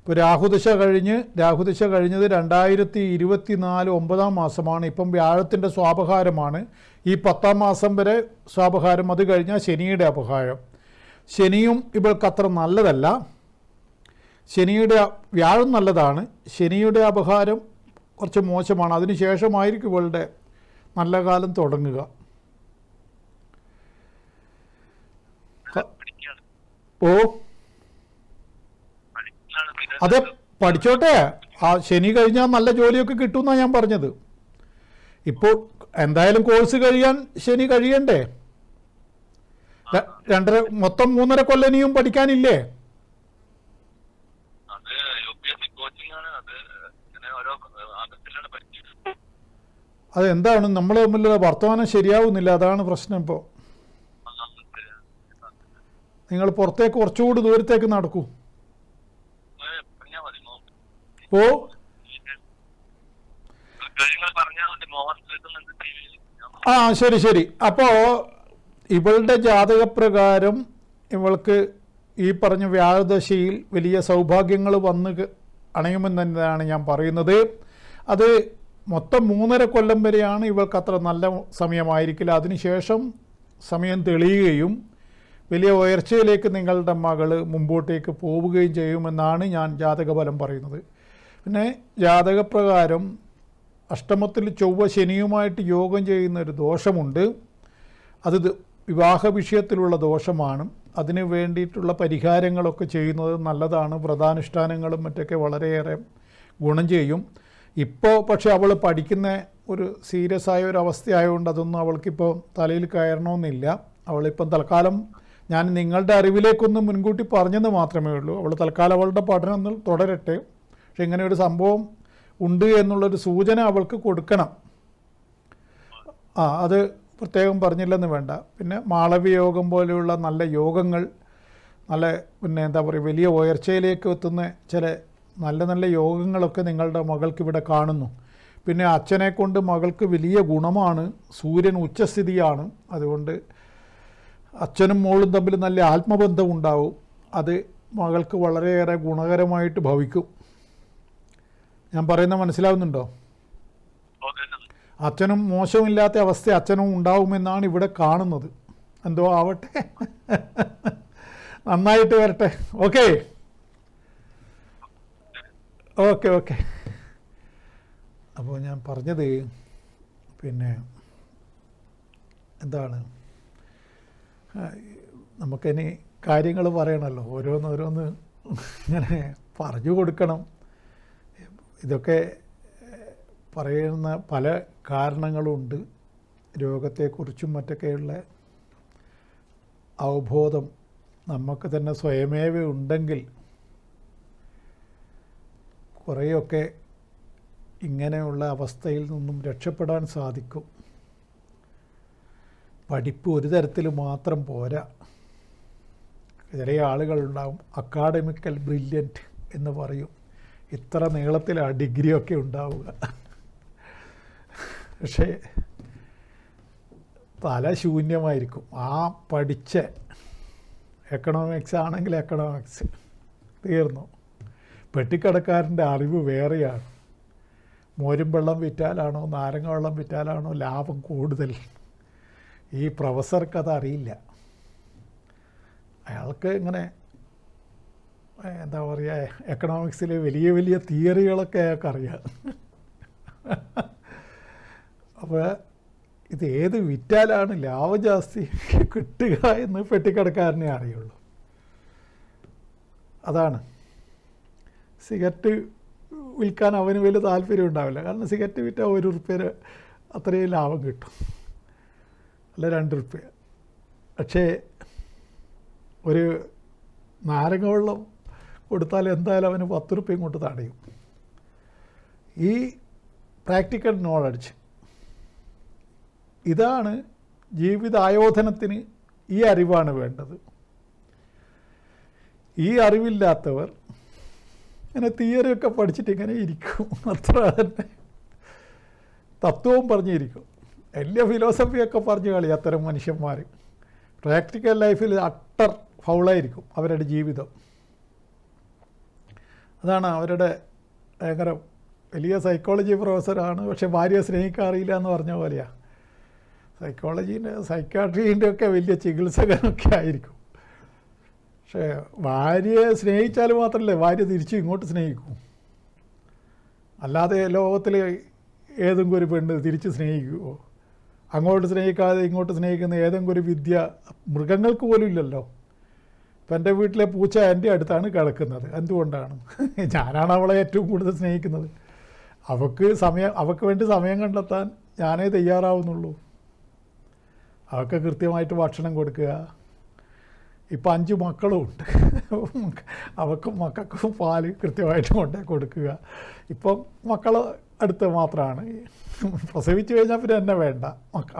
ഇപ്പോൾ രാഹുദശ കഴിഞ്ഞത് 2024 9-ാം മാസമാണ്. ഇപ്പം വ്യാഴത്തിൻ്റെ സ്വാപഹാരമാണ്. ഈ 10-ാം മാസം വരെ സ്വാപഹാരം. അത് കഴിഞ്ഞാൽ ശനിയുടെ അപഹാരം. ശനിയും ഇവൾക്ക് അത്ര നല്ലതല്ല. വ്യാഴം നല്ലതാണ്, ശനിയുടെ അപഹാരം കുറച്ച് മോശമാണ്. അതിനുശേഷമായിരിക്കും ഇവളുടെ നല്ല കാലം തുടങ്ങുക. ഓ, അതെ, പഠിച്ചോട്ടെ. ആ ശനി കഴിഞ്ഞാൽ നല്ല ജോലിയൊക്കെ കിട്ടുമെന്നാണ് ഞാൻ പറഞ്ഞത്. ഇപ്പോൾ എന്തായാലും കോഴ്സ് കഴിയാൻ ശനി കഴിയണ്ടേ? മൊത്തം 3.5 കൊല്ലം പഠിക്കാനില്ലേ? അതെന്താണ്, നമ്മൾ തമ്മിലുള്ള വർത്തമാനം ശരിയാവുന്നില്ല. അതാണ് പ്രശ്നം. ഇപ്പോൾ നിങ്ങൾ പുറത്തേക്ക് കുറച്ചുകൂടി ദൂരത്തേക്ക് നടക്കൂ. ഓ കാര്യങ്ങൾ പറഞ്ഞാൽ മോഹൻ കേൾക്കുന്നുണ്ട് ടി വിയിൽ. ആ ശരി ശരി. അപ്പോൾ ഇവളുടെ ജാതകപ്രകാരം ഇവൾക്ക് ഈ പറഞ്ഞ വ്യാഴദശയിൽ വലിയ സൗഭാഗ്യങ്ങൾ വന്ന് അണയുമെന്ന് തന്നെയാണ് ഞാൻ പറയുന്നത്. അത് മൊത്തം 3.5 കൊല്ലം വരെയാണ് ഇവൾക്ക് അത്ര നല്ല സമയമായിരിക്കില്ല. അതിനുശേഷം സമയം തെളിയുകയും വലിയ ഉയർച്ചയിലേക്ക് നിങ്ങളുടെ മകൾ മുമ്പോട്ടേക്ക് പോവുകയും ചെയ്യുമെന്നാണ് ഞാൻ ജാതകഫലം പറയുന്നത്. പിന്നെ ജാതകപ്രകാരം അഷ്ടമത്തിൽ ചൊവ്വ ശനിയുമായിട്ട് യോഗം ചെയ്യുന്നൊരു ദോഷമുണ്ട്. അത് വിവാഹ വിഷയത്തിലുള്ള ദോഷമാണ്. അതിന് വേണ്ടിയിട്ടുള്ള പരിഹാരങ്ങളൊക്കെ ചെയ്യുന്നത് നല്ലതാണ്. വ്രതാനുഷ്ഠാനങ്ങളും മറ്റൊക്കെ വളരെയേറെ ഗുണം ചെയ്യും. ഇപ്പോൾ പക്ഷേ അവൾ പഠിക്കുന്ന ഒരു സീരിയസ് ആയ ഒരു അവസ്ഥയായതുകൊണ്ട് അതൊന്നും അവൾക്കിപ്പോൾ തലയിൽ കയറണമെന്നില്ല. അവളിപ്പം തൽക്കാലം ഞാൻ നിങ്ങളുടെ അറിവിലേക്കൊന്നും മുൻകൂട്ടി പറഞ്ഞെന്ന് മാത്രമേ ഉള്ളൂ. അവൾ തൽക്കാലം അവളുടെ പഠനം തുടരട്ടെ. പക്ഷെ ഇങ്ങനെ ഒരു സംഭവം ഉണ്ട് എന്നുള്ളൊരു സൂചന അവൾക്ക് കൊടുക്കണം. അത് പ്രത്യേകം പറഞ്ഞില്ലെന്ന് വേണ്ട. പിന്നെ മാളവ്യയോഗം പോലെയുള്ള നല്ല യോഗങ്ങൾ, നല്ല പിന്നെ എന്താ പറയുക, വലിയ ഉയർച്ചയിലേക്ക് എത്തുന്ന ചില നല്ല നല്ല യോഗങ്ങളൊക്കെ നിങ്ങളുടെ മകൾക്ക് ഇവിടെ കാണുന്നു. പിന്നെ അച്ഛനെ കൊണ്ട് മകൾക്ക് വലിയ ഗുണമാണ്. സൂര്യൻ ഉച്ചസ്ഥിതിയാണ്. അതുകൊണ്ട് അച്ഛനും മോളും തമ്മിൽ നല്ല ആത്മബന്ധം ഉണ്ടാവും. അത് മകൾക്ക് വളരെയേറെ ഗുണകരമായിട്ട് ഭവിക്കും. ഞാൻ പറയുന്നത് മനസ്സിലാവുന്നുണ്ടോ? അച്ഛനും മോശമില്ലാത്ത അവസ്ഥ അച്ഛനും ഉണ്ടാവുമെന്നാണ് ഇവിടെ കാണുന്നത്. എന്തോ ആവട്ടെ, നന്നായിട്ട് വരട്ടെ. Okay okay okay. അപ്പോൾ ഞാൻ പറഞ്ഞത് പിന്നെ എന്താണ്, നമുക്കിനി കാര്യങ്ങൾ പറയണമല്ലോ, ഓരോന്നോരോന്ന് ഇങ്ങനെ പറഞ്ഞു കൊടുക്കണം. ഇതൊക്കെ പറയുന്ന പല കാരണങ്ങളുണ്ട്. രോഗത്തെക്കുറിച്ചും മറ്റൊക്കെയുള്ള അവബോധം നമുക്ക് തന്നെ സ്വയമേവ ഉണ്ടെങ്കിൽ കുറേയൊക്കെ ഇങ്ങനെയുള്ള അവസ്ഥയിൽ നിന്നും രക്ഷപ്പെടാൻ സാധിക്കും. പഠിപ്പ് ഒരു തരത്തിൽ മാത്രം പോരാ. ചില ആളുകളുണ്ടാവും അക്കാഡമിക്കൽ ബ്രില്യൻറ്റ് എന്ന് പറയും. ഇത്ര നീളത്തിലാണ് ഡിഗ്രിയൊക്കെ ഉണ്ടാവുക. പക്ഷേ തല ശൂന്യമായിരിക്കും. ആ പഠിച്ച എക്കണോമിക്സ് ആണെങ്കിൽ എക്കണോമിക്സ് തീർന്നു. പെട്ടിക്കടക്കാരൻ്റെ അറിവ് വേറെയാണ്. മോരും വെള്ളം വിറ്റാലാണോ നാരങ്ങ വെള്ളം വിറ്റാലാണോ ലാഭം കൂടുതൽ? ഈ പ്രൊഫസർക്കത് അറിയില്ല. അയാൾക്ക് ഇങ്ങനെ എന്താ പറയുക, എക്കണോമിക്സിലെ വലിയ വലിയ തിയറികളൊക്കെ അയാൾക്ക് അറിയാം. അപ്പോൾ ഇത് ഏത് വിറ്റാലാണ് ലാഭം ജാസ്തി കിട്ടുക എന്ന് പെട്ടിക്കടക്കാരനെ അറിയുള്ളൂ. അതാണ്. സിഗരറ്റ് വിൽക്കാൻ അവന് വലിയ താല്പര്യം ഉണ്ടാവില്ല. കാരണം സിഗരറ്റ് വിറ്റാൽ 1 ഉറുപ്പ്യ അത്രയും ലാഭം കിട്ടും, അല്ല 2 ഉറുപ്പ്യ. പക്ഷേ ഒരു നാരങ്ങ വെള്ളം കൊടുത്താൽ എന്തായാലും അവന് 10 ഉറുപ്പ്യയും കൊണ്ട് തടയും. ഈ പ്രാക്ടിക്കൽ നോളജ്, ഇതാണ് ജീവിതായോധനത്തിന്. ഈ അറിവാണ് വേണ്ടത്. ഈ അറിവില്ലാത്തവർ ഇങ്ങനെ തിയറിയൊക്കെ പഠിച്ചിട്ട് ഇങ്ങനെ ഇരിക്കും. അത്ര തന്നെ തത്വവും പറഞ്ഞിരിക്കും. വലിയ ഫിലോസഫിയൊക്കെ പറഞ്ഞു കളി അത്തരം മനുഷ്യന്മാർ. പ്രാക്ടിക്കൽ ലൈഫിൽ അട്ടർ ഫൗളായിരിക്കും അവരുടെ ജീവിതം. അതാണ് അവരുടെ ഭയങ്കര വലിയ സൈക്കോളജി പ്രൊഫസറാണ്, പക്ഷെ ഭാര്യയെ സ്നേഹിക്കാറില്ല എന്ന് പറഞ്ഞ പോലെയാണ്. സൈക്കോളജീൻ്റെ സൈക്കാട്രീൻ്റെ ഒക്കെ വലിയ ചികിത്സകനൊക്കെ ആയിരിക്കും. പക്ഷേ ഭാര്യയെ സ്നേഹിച്ചാൽ മാത്രമല്ലേ ഭാര്യ തിരിച്ച് ഇങ്ങോട്ട് സ്നേഹിക്കൂ. അല്ലാതെ ലോകത്തിൽ ഏതെങ്കിലും ഒരു പെണ്ണ് തിരിച്ച് സ്നേഹിക്കുമോ? അങ്ങോട്ട് സ്നേഹിക്കാതെ ഇങ്ങോട്ട് സ്നേഹിക്കുന്ന ഏതെങ്കിലും ഒരു വിദ്യ മൃഗങ്ങൾക്ക് പോലും ഇല്ലല്ലോ. ഇപ്പം എൻ്റെ വീട്ടിലെ പൂച്ച എൻ്റെ അടുത്താണ് കിടക്കുന്നത്. എന്തുകൊണ്ടാണ്? ഞാനാണ് അവളെ ഏറ്റവും കൂടുതൽ സ്നേഹിക്കുന്നത്. അവൾക്ക് വേണ്ടി സമയം കണ്ടെത്താൻ ഞാനേ തയ്യാറാവുന്നുള്ളൂ. അവൾക്ക് കൃത്യമായിട്ട് ഭക്ഷണം കൊടുക്കുക. ഇപ്പം 5 മക്കളും ഉണ്ട്. മക്കൾക്കും പാല് കൃത്യമായിട്ട് കൊണ്ടേ കൊടുക്കുക. ഇപ്പം മക്കൾ അടുത്ത് മാത്രമാണ്. പ്രസവിച്ച് കഴിഞ്ഞാൽ പിന്നെ എന്നെ വേണ്ട.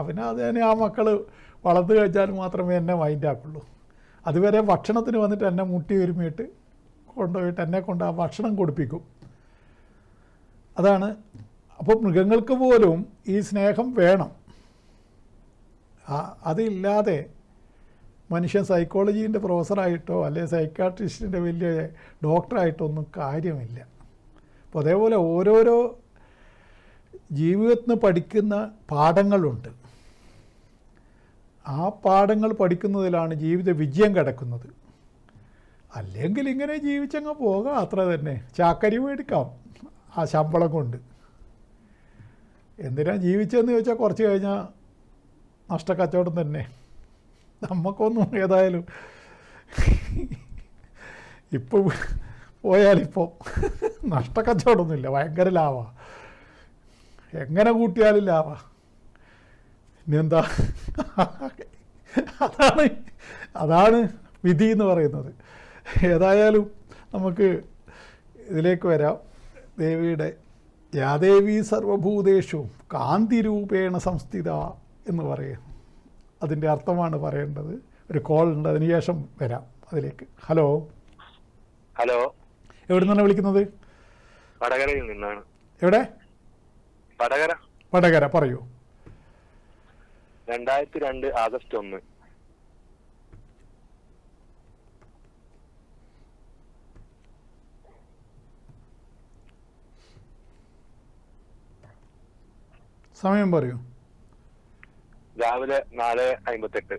പിന്നെ അത് തന്നെ ആ മക്കൾ വളർന്നു കഴിച്ചാൽ മാത്രമേ എന്നെ മൈൻഡാക്കുള്ളൂ. അതുവരെ ഭക്ഷണത്തിന് വന്നിട്ട് എന്നെ മുട്ടി ഒരുമിയിട്ട് കൊണ്ടുപോയിട്ട് എന്നെ കൊണ്ട് ആ ഭക്ഷണം കൊടുപ്പിക്കും. അതാണ്. അപ്പോൾ മൃഗങ്ങൾക്ക് പോലും ഈ സ്നേഹം വേണം. അതില്ലാതെ മനുഷ്യൻ സൈക്കോളജീൻ്റെ പ്രൊഫസറായിട്ടോ അല്ലെങ്കിൽ സൈക്കാട്രിസ്റ്റിൻ്റെ വലിയ ഡോക്ടറായിട്ടോ ഒന്നും കാര്യമില്ല. അപ്പോൾ അതേപോലെ ഓരോരോ ജീവിതത്തിന് പഠിക്കുന്ന പാഠങ്ങളുണ്ട്. ആ പാഠങ്ങൾ പഠിക്കുന്നതിലാണ് ജീവിത വിജയം കിടക്കുന്നത്. അല്ലെങ്കിൽ ഇങ്ങനെ ജീവിച്ചങ്ങ് പോകാം, അത്ര തന്നെ. ചാക്കരി മേടിക്കാം ആ ശമ്പളം കൊണ്ട്. എന്തിനാ ജീവിച്ചതെന്ന് ചോദിച്ചാൽ കുറച്ച് കഴിഞ്ഞാൽ നഷ്ടക്കച്ചവടം തന്നെ. നമുക്കൊന്നും ഏതായാലും ഇപ്പോൾ പോയാലിപ്പോൾ നഷ്ടക്കച്ചവടമൊന്നുമില്ല, ഭയങ്കര ലാഭമാണ്. എങ്ങനെ കൂട്ടിയാലും ലാഭമാണ്. ഇനി എന്താ, അതാണ് വിധി എന്ന് പറയുന്നത്. ഏതായാലും നമുക്ക് ഇതിലേക്ക് വരാം. ദേവിയുടെ യാദേവി സർവഭൂതേഷു കാന്തിരൂപേണ സംസ്ഥിത എന്ന് പറയും. അതിൻ്റെ അർത്ഥമാണ് പറയേണ്ടത്. ഒരു കോൾ ഉണ്ട്, അതിനുശേഷം വരാം അതിലേക്ക്. ഹലോ. ഹലോ, എവിടെ നിന്നാണ് വിളിക്കുന്നത്? വടകരയിൽ നിന്നാണ്. എവിടെ? വടകര. വടകര, പറയൂ. 2002 ആഗസ്റ്റ് 1. സമയം പറയൂ. രാവിലെ 4:58.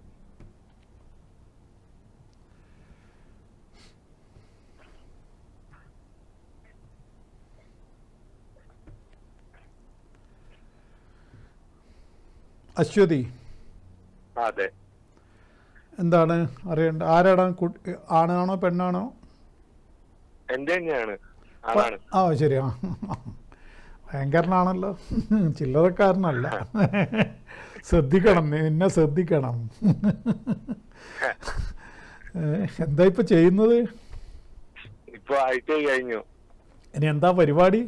അശ്വതി, അതെ. എന്താണ് അറിയേണ്ടത്? ആരാണ്? ആണാണോ പെണ്ണാണോ? എന്റെ തന്നെയാണ്, ആണാണ്. ആ ശരി. ആ ഭയങ്കരനാണല്ലോ, ചില്ലറക്കാരനല്ല. ശ്രദ്ധിക്കണം, നിന്നെ ശ്രദ്ധിക്കണം. എന്താ ഇപ്പൊ ചെയ്യുന്നത്? ഇപ്പൊ IT കഴിഞ്ഞു. ഇനി എന്താ പരിപാടി?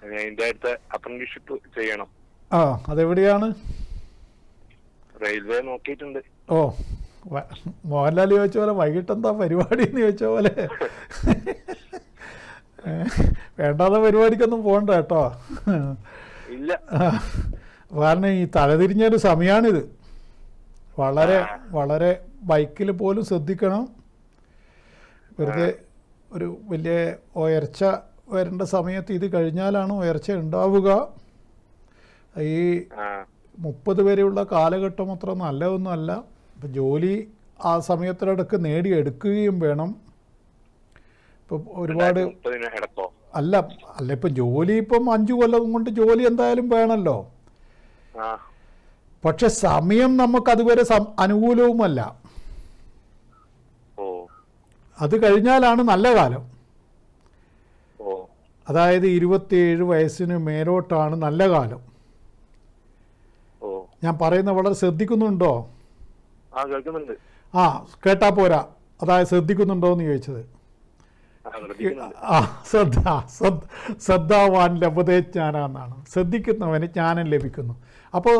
അതിന്റെ അടുത്ത് അപ്രന്റീസ്ഷിപ്പ് ചെയ്യണം. ആ, അതെവിടെയാണ്? റെയിൽവേ നോക്കിയിട്ടുണ്ട്. ഓ, മോഹൻലാൽ ചോദിച്ച പോലെ വൈകിട്ട് എന്താ പരിപാടി എന്ന് ചോദിച്ച പോലെ. വേണ്ടാത്ത പരിപാടിക്കൊന്നും പോകണ്ട കേട്ടോ. ഇല്ല, കാരണം ഈ തലതിരിഞ്ഞൊരു സമയമാണിത്. വളരെ വളരെ ബൈക്കിൽ പോലും ശ്രദ്ധിക്കണം. വെറുതെ ഒരു വലിയ ഉയർച്ച വരേണ്ട സമയത്ത് ഇത് കഴിഞ്ഞാലാണ് ഉയർച്ച ഉണ്ടാവുക. ഈ 30 വരെയുള്ള കാലഘട്ടം അത്ര നല്ലതൊന്നുമല്ല. ഇപ്പം ജോലി ആ സമയത്തിനടക്ക് നേടിയെടുക്കുകയും വേണം. ഇപ്പം ഒരുപാട് അല്ല ഇപ്പം ജോലി ഇപ്പം 5 കൊല്ലം കൊണ്ട് ജോലി എന്തായാലും വേണമല്ലോ. പക്ഷെ സമയം നമുക്കതുവരെ അനുകൂലവുമല്ല. അത് കഴിഞ്ഞാലാണ് നല്ല കാലം. അതായത് 27 വയസ്സിന് മേലോട്ടാണ് നല്ല കാലം. ഞാൻ പറയുന്നത് വളരെ ശ്രദ്ധിക്കുന്നുണ്ടോ? ആ, കേട്ടാ പോരാ. അതായത് ശ്രദ്ധിക്കുന്നുണ്ടോ എന്ന് ചോദിച്ചത്. ശ്രദ്ധാവാൻ ലഭതേ ജ്ഞാനാന്നാണ്. ശ്രദ്ധിക്കുന്നവന് ജ്ഞാനം ലഭിക്കുന്നു. അപ്പോൾ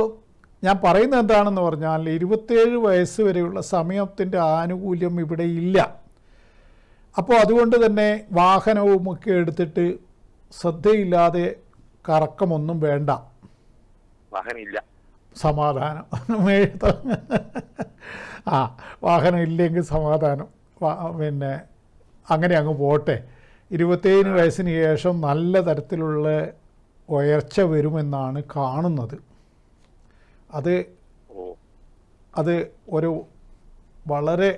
ഞാൻ പറയുന്നത് എന്താണെന്ന് പറഞ്ഞാൽ 27 വയസ്സ് വരെയുള്ള സമയത്തിൻ്റെ ആനുകൂല്യം ഇവിടെ ഇല്ല. അപ്പോൾ അതുകൊണ്ട് തന്നെ വാഹനവുമൊക്കെ എടുത്തിട്ട് ശ്രദ്ധയില്ലാതെ കറക്കമൊന്നും വേണ്ട. വാഹനമില്ല, സമാധാനം. ആ, വാഹനം ഇല്ലെങ്കിൽ സമാധാനം. പിന്നെ അങ്ങനെ അങ്ങ് പോട്ടെ. 27 വയസ്സിന് ശേഷം നല്ല തരത്തിലുള്ള ഉയർച്ച വരുമെന്നാണ് കാണുന്നത്. അത് ഒരു വളരെ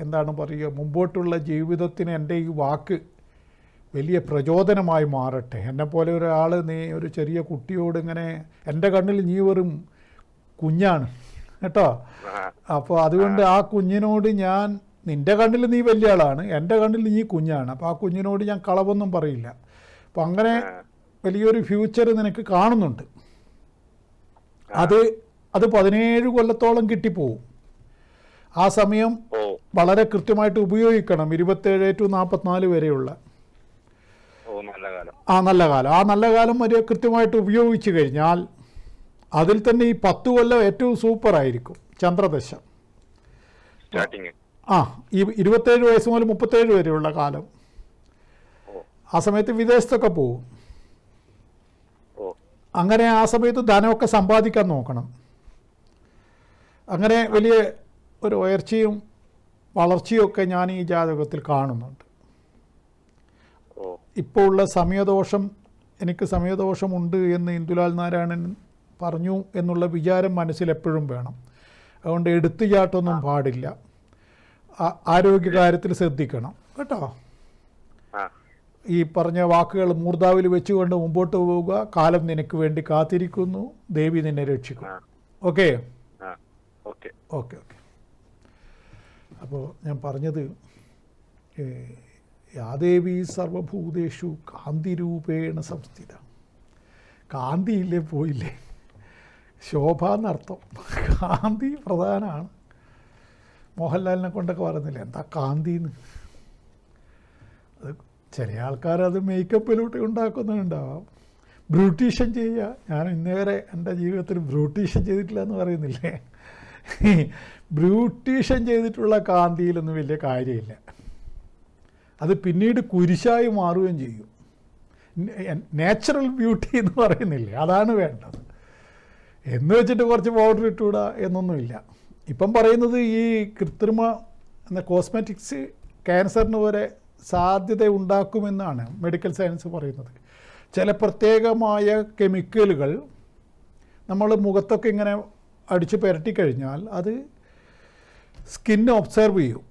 എന്താണ് പറയുക, മുമ്പോട്ടുള്ള ജീവിതത്തിന് എൻ്റെ ഈ വാക്ക് വലിയ പ്രചോദനമായി മാറട്ടെ. എന്നെപ്പോലെ ഒരാൾ, നീ ഒരു ചെറിയ കുട്ടിയോട് ഇങ്ങനെ, എൻ്റെ കണ്ണിൽ നീ വെറും കുഞ്ഞാണ് കേട്ടോ. അപ്പോൾ അതുകൊണ്ട് ആ കുഞ്ഞിനോട് ഞാൻ, നിൻ്റെ കണ്ണിൽ നീ വലിയ ആളാണ്, എൻ്റെ കണ്ണിൽ നീ കുഞ്ഞാണ്. അപ്പോൾ ആ കുഞ്ഞിനോട് ഞാൻ കളവൊന്നും പറയില്ല. അപ്പം അങ്ങനെ വലിയൊരു ഫ്യൂച്ചർ നിനക്ക് കാണുന്നുണ്ട്. അത് 17 കൊല്ലത്തോളം കിട്ടിപ്പോവും. ആ സമയം വളരെ കൃത്യമായിട്ട് ഉപയോഗിക്കണം. 27 to 44 വരെയുള്ള നല്ല കാലം. ആ നല്ല കാലം വരെ കൃത്യമായിട്ട് ഉപയോഗിച്ച് കഴിഞ്ഞാൽ അതിൽ തന്നെ ഈ 10 കൊല്ലം ഏറ്റവും സൂപ്പറായിരിക്കും ചന്ദ്രദശ. ആ, ഈ 27 വയസ്സ് മുതൽ 37 വരെയുള്ള കാലം. ആ സമയത്ത് വിദേശത്തൊക്കെ പോവും. അങ്ങനെ ആ സമയത്ത് ധനമൊക്കെ സമ്പാദിക്കാൻ നോക്കണം. അങ്ങനെ വലിയ ഒരു ഉയർച്ചയും വളർച്ചയും ഒക്കെ ഞാൻ ഈ ജാതകത്തിൽ കാണുന്നുണ്ട്. ഓ ഇപ്പോൾ ഉള്ള സമയദോഷം, എനിക്ക് സമയദോഷമുണ്ട് എന്ന് ഇന്ദുലാൽ നാരായണൻ പറഞ്ഞു എന്നുള്ള വിചാരം മനസ്സിലെപ്പോഴും വേണം. അതുകൊണ്ട് എടുത്തുചാട്ടൊന്നും പാടില്ല. ആരോഗ്യകാര്യത്തിൽ ശ്രദ്ധിക്കണം കേട്ടോ. ആ ഈ പറഞ്ഞ വാക്കുകൾ മൂർധാവിൽ വെച്ചുകൊണ്ട് മുമ്പോട്ട് പോവുക. കാലം നിനക്ക് വേണ്ടി കാത്തിരിക്കുന്നു, ദേവി നിന്നെ രക്ഷിക്കും. ഓക്കെ ആ ഓക്കെ. Okay okay. അപ്പോൾ ഞാൻ പറഞ്ഞത്, യാദേവി സർവഭൂതേഷു കാന്തിരൂപേണ സംസ്ഥിത. കാന്തിയില്ലേ പോയില്ലേ, ശോഭ എന്നർത്ഥം. കാന്തി പ്രധാനമാണ്. മോഹൻലാലിനെ കൊണ്ടൊക്കെ പറയുന്നില്ല എന്താ കാന്തിന്ന്. അത് ചില ആൾക്കാരത് മേക്കപ്പിലൂടെ ഉണ്ടാക്കുന്നുണ്ടാവാം. ബ്യൂട്ടീഷ്യൻ ചെയ്യുക. ഞാൻ ഇന്നേവരെ എൻ്റെ ജീവിതത്തിൽ ബ്യൂട്ടീഷ്യൻ ചെയ്തിട്ടില്ല എന്ന് പറയുന്നില്ലേ. ബ്യൂട്ടീഷ്യൻ ചെയ്തിട്ടുള്ള കാന്തിയിലൊന്നും വലിയ കാര്യമില്ല. അത് പിന്നീട് കുരിശായി മാറുകയും ചെയ്യും. നാച്ചുറൽ ബ്യൂട്ടി എന്ന് പറയുന്നില്ലേ, അതാണ് വേണ്ടത്. എന്ന് വെച്ചിട്ട് കുറച്ച് പൗഡർ ഇട്ടുകൂടാ എന്നൊന്നുമില്ല. ഇപ്പം പറയുന്നത് ഈ കൃത്രിമ എന്ന കോസ്മെറ്റിക്സ് ക്യാൻസറിന് വരെ സാധ്യത ഉണ്ടാക്കുമെന്നാണ് മെഡിക്കൽ സയൻസ് പറയുന്നത്. ചില പ്രത്യേകമായ കെമിക്കലുകൾ നമ്മൾ മുഖത്തൊക്കെ ഇങ്ങനെ അടിച്ച് പുരട്ടിക്കഴിഞ്ഞാൽ അത് സ്കിന്ന് ഒബ്സർവ് ചെയ്യും.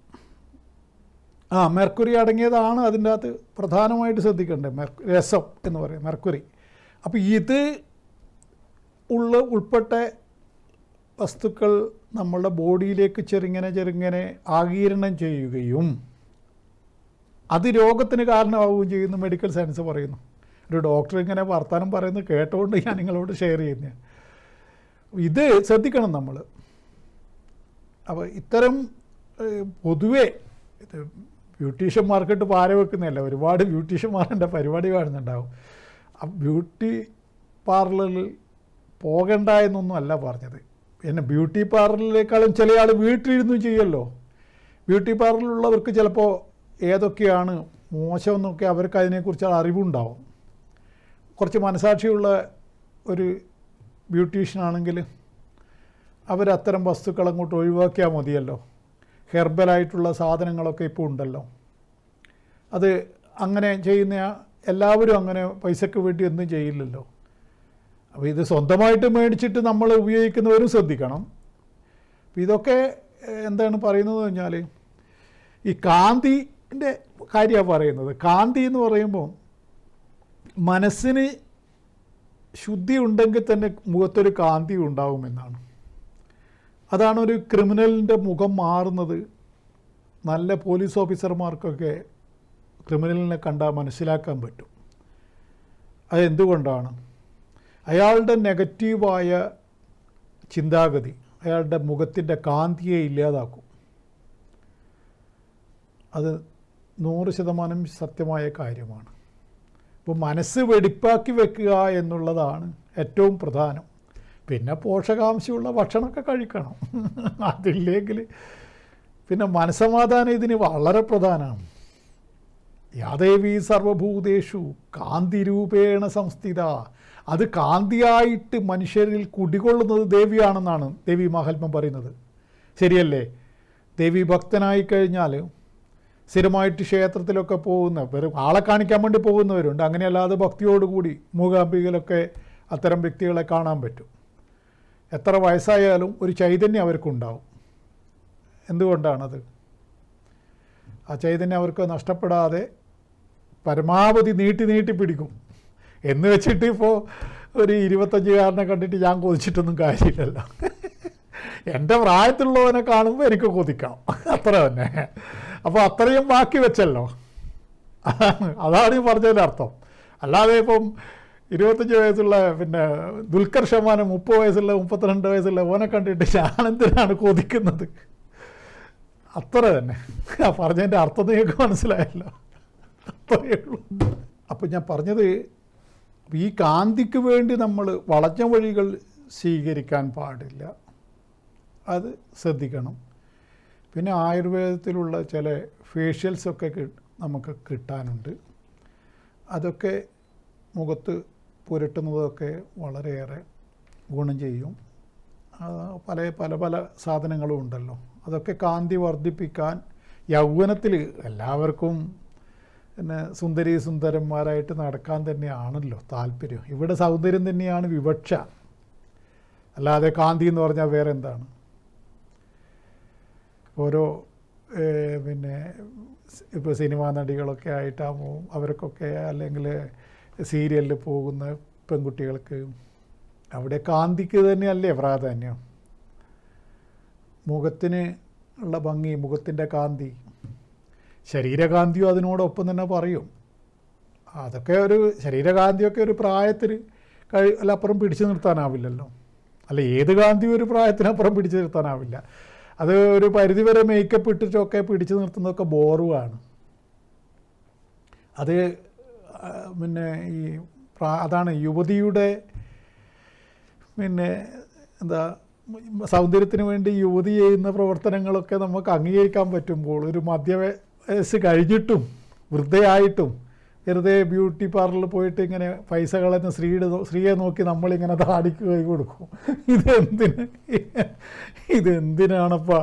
മെർക്കുറി അടങ്ങിയതാണ് അതിൻ്റെ അകത്ത് പ്രധാനമായിട്ട് ശ്രദ്ധിക്കേണ്ടത്. രസം എന്ന് പറയും മെർക്കുറി. അപ്പോൾ ഇത് ഉൾപ്പെട്ട വസ്തുക്കൾ നമ്മളുടെ ബോഡിയിലേക്ക് ചെറുങ്ങനെ ആഗിരണം ചെയ്യുകയും അത് രോഗത്തിന് കാരണമാവുകയും ചെയ്യുന്നു മെഡിക്കൽ സയൻസ് പറയുന്നു. ഒരു ഡോക്ടർ ഇങ്ങനെ വർത്തമാനം പറയുന്നത് കേട്ടുകൊണ്ട് ഞാൻ നിങ്ങളോട് ഷെയർ ചെയ്യുന്നത്. ഇത് ശ്രദ്ധിക്കണം നമ്മൾ. അപ്പോൾ ഇത്തരം പൊതുവേ ഇത് ബ്യൂട്ടീഷ്യൻ മാർക്കറ്റ് പാര വെക്കുന്നതല്ല. ഒരുപാട് ബ്യൂട്ടീഷ്യന്മാർ എൻ്റെ പരിപാടി കാണുന്നുണ്ടാവും. ആ ബ്യൂട്ടി പാർലറിൽ പോകണ്ട എന്നൊന്നും അല്ല പറഞ്ഞത്. പിന്നെ ബ്യൂട്ടി പാർലറിനേക്കാളും ചില ആൾ വീട്ടിലിരുന്നും ചെയ്യുമല്ലോ. ബ്യൂട്ടി പാർലറിലുള്ളവർക്ക് ചിലപ്പോൾ ഏതൊക്കെയാണ് മോശമെന്നൊക്കെ അവർക്ക് അതിനെക്കുറിച്ച് അറിവുണ്ടാവും. കുറച്ച് മനസാക്ഷിയുള്ള ഒരു ബ്യൂട്ടീഷ്യനാണെങ്കിൽ അവരത്തരം വസ്തുക്കൾ അങ്ങോട്ട് ഒഴിവാക്കിയാൽ മതിയല്ലോ. ഹെർബലായിട്ടുള്ള സാധനങ്ങളൊക്കെ ഇപ്പോൾ ഉണ്ടല്ലോ. അത് അങ്ങനെ ചെയ്യുന്ന എല്ലാവരും അങ്ങനെ പൈസയ്ക്ക് വേണ്ടി ഒന്നും ചെയ്യില്ലല്ലോ. അപ്പോൾ ഇത് സ്വന്തമായിട്ട് മേടിച്ചിട്ട് നമ്മൾ ഉപയോഗിക്കുന്നവരും ശ്രദ്ധിക്കണം. ഇതൊക്കെ എന്താണ് പറയുന്നത് പറഞ്ഞാൽ ഈ കാന്തിൻ്റെ കാര്യമാണ് പറയുന്നത്. കാന്തി എന്ന് പറയുമ്പോൾ മനസ്സിന് ശുദ്ധി ഉണ്ടെങ്കിൽ തന്നെ മുഖത്തൊരു കാന്തി ഉണ്ടാവുമെന്നാണ്. അതാണ് ഒരു ക്രിമിനലിൻ്റെ മുഖം മാറുന്നത്. നല്ല പോലീസ് ഓഫീസർമാർക്കൊക്കെ ക്രിമിനലിനെ കണ്ടാൽ മനസ്സിലാക്കാൻ പറ്റും. അതെന്തുകൊണ്ടാണ്? അയാളുടെ നെഗറ്റീവായ ചിന്താഗതി അയാളുടെ മുഖത്തിൻ്റെ കാന്തിയെ ഇല്ലാതാക്കും. അത് 100% സത്യമായ കാര്യമാണ്. അപ്പോൾ മനസ്സ് വെടിപ്പാക്കി വെക്കുക എന്നുള്ളതാണ് ഏറ്റവും പ്രധാനം. പിന്നെ പോഷകാംശമുള്ള ഭക്ഷണമൊക്കെ കഴിക്കണം. അതില്ലെങ്കിൽ പിന്നെ മനസ്സമാധാനം ഇതിന് വളരെ പ്രധാനമാണ്. യാദേവി സർവഭൂതേഷു കാന്തിരൂപേണ സംസ്ഥിത. അത് കാന്തിയായിട്ട് മനുഷ്യരിൽ കുടികൊള്ളുന്നത് ദേവിയാണെന്നാണ് ദേവി മഹാത്മ്യം പറയുന്നത്. ശരിയല്ലേ? ദേവി ഭക്തനായി കഴിഞ്ഞാൽ സ്ഥിരമായിട്ട് ക്ഷേത്രത്തിലൊക്കെ പോകുന്ന വെറും ആളെ കാണിക്കാൻ വേണ്ടി പോകുന്നവരുണ്ട്. അങ്ങനെയല്ലാതെ ഭക്തിയോടുകൂടി മൂകാംബികയിലൊക്കെ അത്തരം വ്യക്തികളെ കാണാൻ പറ്റും. എത്ര വയസ്സായാലും ഒരു ചൈതന്യം അവർക്കുണ്ടാവും. എന്തുകൊണ്ടാണത്? ആ ചൈതന്യം അവർക്ക് നഷ്ടപ്പെടാതെ പരമാവധി നീട്ടി പിടിക്കും. എന്ന് വെച്ചിട്ട് ഇപ്പോൾ ഒരു 25കാരനെ കണ്ടിട്ട് ഞാൻ കൊതിച്ചിട്ടൊന്നും കാര്യമില്ലല്ലോ. എൻ്റെ പ്രായത്തിലുള്ളവനെ കാണുമ്പോൾ എനിക്ക് കൊതിക്കാം, അത്ര തന്നെ. അപ്പോൾ അത്രയും ബാക്കി വെച്ചല്ലോ. അതാണ് ഈ പറഞ്ഞതിൻ്റെ അർത്ഥം. അല്ലാതെ ഇപ്പം 25 വയസ്സുള്ള പിന്നെ ദുൽഖർ സൽമാൻ 30 വയസ്സുള്ള 32 വയസ്സുള്ള ഓനെ കണ്ടിട്ട് ഞാനെന്തിനാണ് കൊതിക്കുന്നത്? അത്ര തന്നെ. പറഞ്ഞതിൻ്റെ അർത്ഥം നിങ്ങൾക്ക് മനസ്സിലായല്ലോ. അത്രയേ ഉള്ളൂ. അപ്പം ഞാൻ പറഞ്ഞത് ഈ കാന്തിക്ക് വേണ്ടി നമ്മൾ വളഞ്ഞ വഴികൾ സ്വീകരിക്കാൻ പാടില്ല. അത് ശ്രദ്ധിക്കണം. പിന്നെ ആയുർവേദത്തിലുള്ള ചില ഫേഷ്യൽസൊക്കെ നമുക്ക് കിട്ടാനുണ്ട്. അതൊക്കെ മുഖത്ത് പുരട്ടുന്നതൊക്കെ വളരെയേറെ ഗുണം ചെയ്യും. പല പല പല സാധനങ്ങളും ഉണ്ടല്ലോ, അതൊക്കെ കാന്തി വർദ്ധിപ്പിക്കാൻ യൗവനത്തിൽ എല്ലാവർക്കും പിന്നെ സുന്ദരീ സുന്ദരന്മാരായിട്ട് നടക്കാൻ തന്നെയാണല്ലോ താല്പര്യം. ഇവിടെ സൗന്ദര്യം തന്നെയാണ് വിവക്ഷ, അല്ലാതെ കാന്തി എന്ന് പറഞ്ഞാൽ വേറെ എന്താണ്? ഓരോ പിന്നെ ഇപ്പോൾ സിനിമാ നടികളൊക്കെ ആയിട്ടാകുമ്പോൾ അവർക്കൊക്കെ, അല്ലെങ്കിൽ സീരിയലിൽ പോകുന്ന പെൺകുട്ടികൾക്ക് അവിടെ കാന്തിക്ക് തന്നെയല്ലേ പ്രാധാന്യം. മുഖത്തിന് ഉള്ള ഭംഗി, മുഖത്തിൻ്റെ കാന്തി, ശരീരകാന്തിയും അതിനോടൊപ്പം തന്നെ പറയും. അതൊക്കെ ഒരു ശരീരകാന്തിയൊക്കെ ഒരു പ്രായത്തിന് അപ്പുറം പിടിച്ചു നിർത്താനാവില്ലല്ലോ. അല്ല, ഏത് കാന്തിയും ഒരു പ്രായത്തിനപ്പുറം പിടിച്ചു നിർത്താനാവില്ല. അത് ഒരു പരിധിവരെ മേക്കപ്പ് ഇട്ടിട്ടൊക്കെ പിടിച്ചു നിർത്തുന്നതൊക്കെ ബോറുമാണ്. അത് പിന്നെ അതാണ് യുവതിയുടെ പിന്നെ എന്താ സൗന്ദര്യത്തിന് വേണ്ടി യുവതി ചെയ്യുന്ന പ്രവർത്തനങ്ങളൊക്കെ നമുക്ക് അംഗീകരിക്കാൻ പറ്റുമ്പോൾ, ഒരു മധ്യവയസ്സ് കഴിഞ്ഞിട്ടും വൃദ്ധയായിട്ടും വെറുതെ ബ്യൂട്ടി പാർലറിൽ പോയിട്ട് ഇങ്ങനെ പൈസ കളഞ്ഞ സ്ത്രീയെ നോക്കി നമ്മളിങ്ങനെ താടിക്ക് കൈ കൊടുക്കും. ഇതെന്തിനാണപ്പാ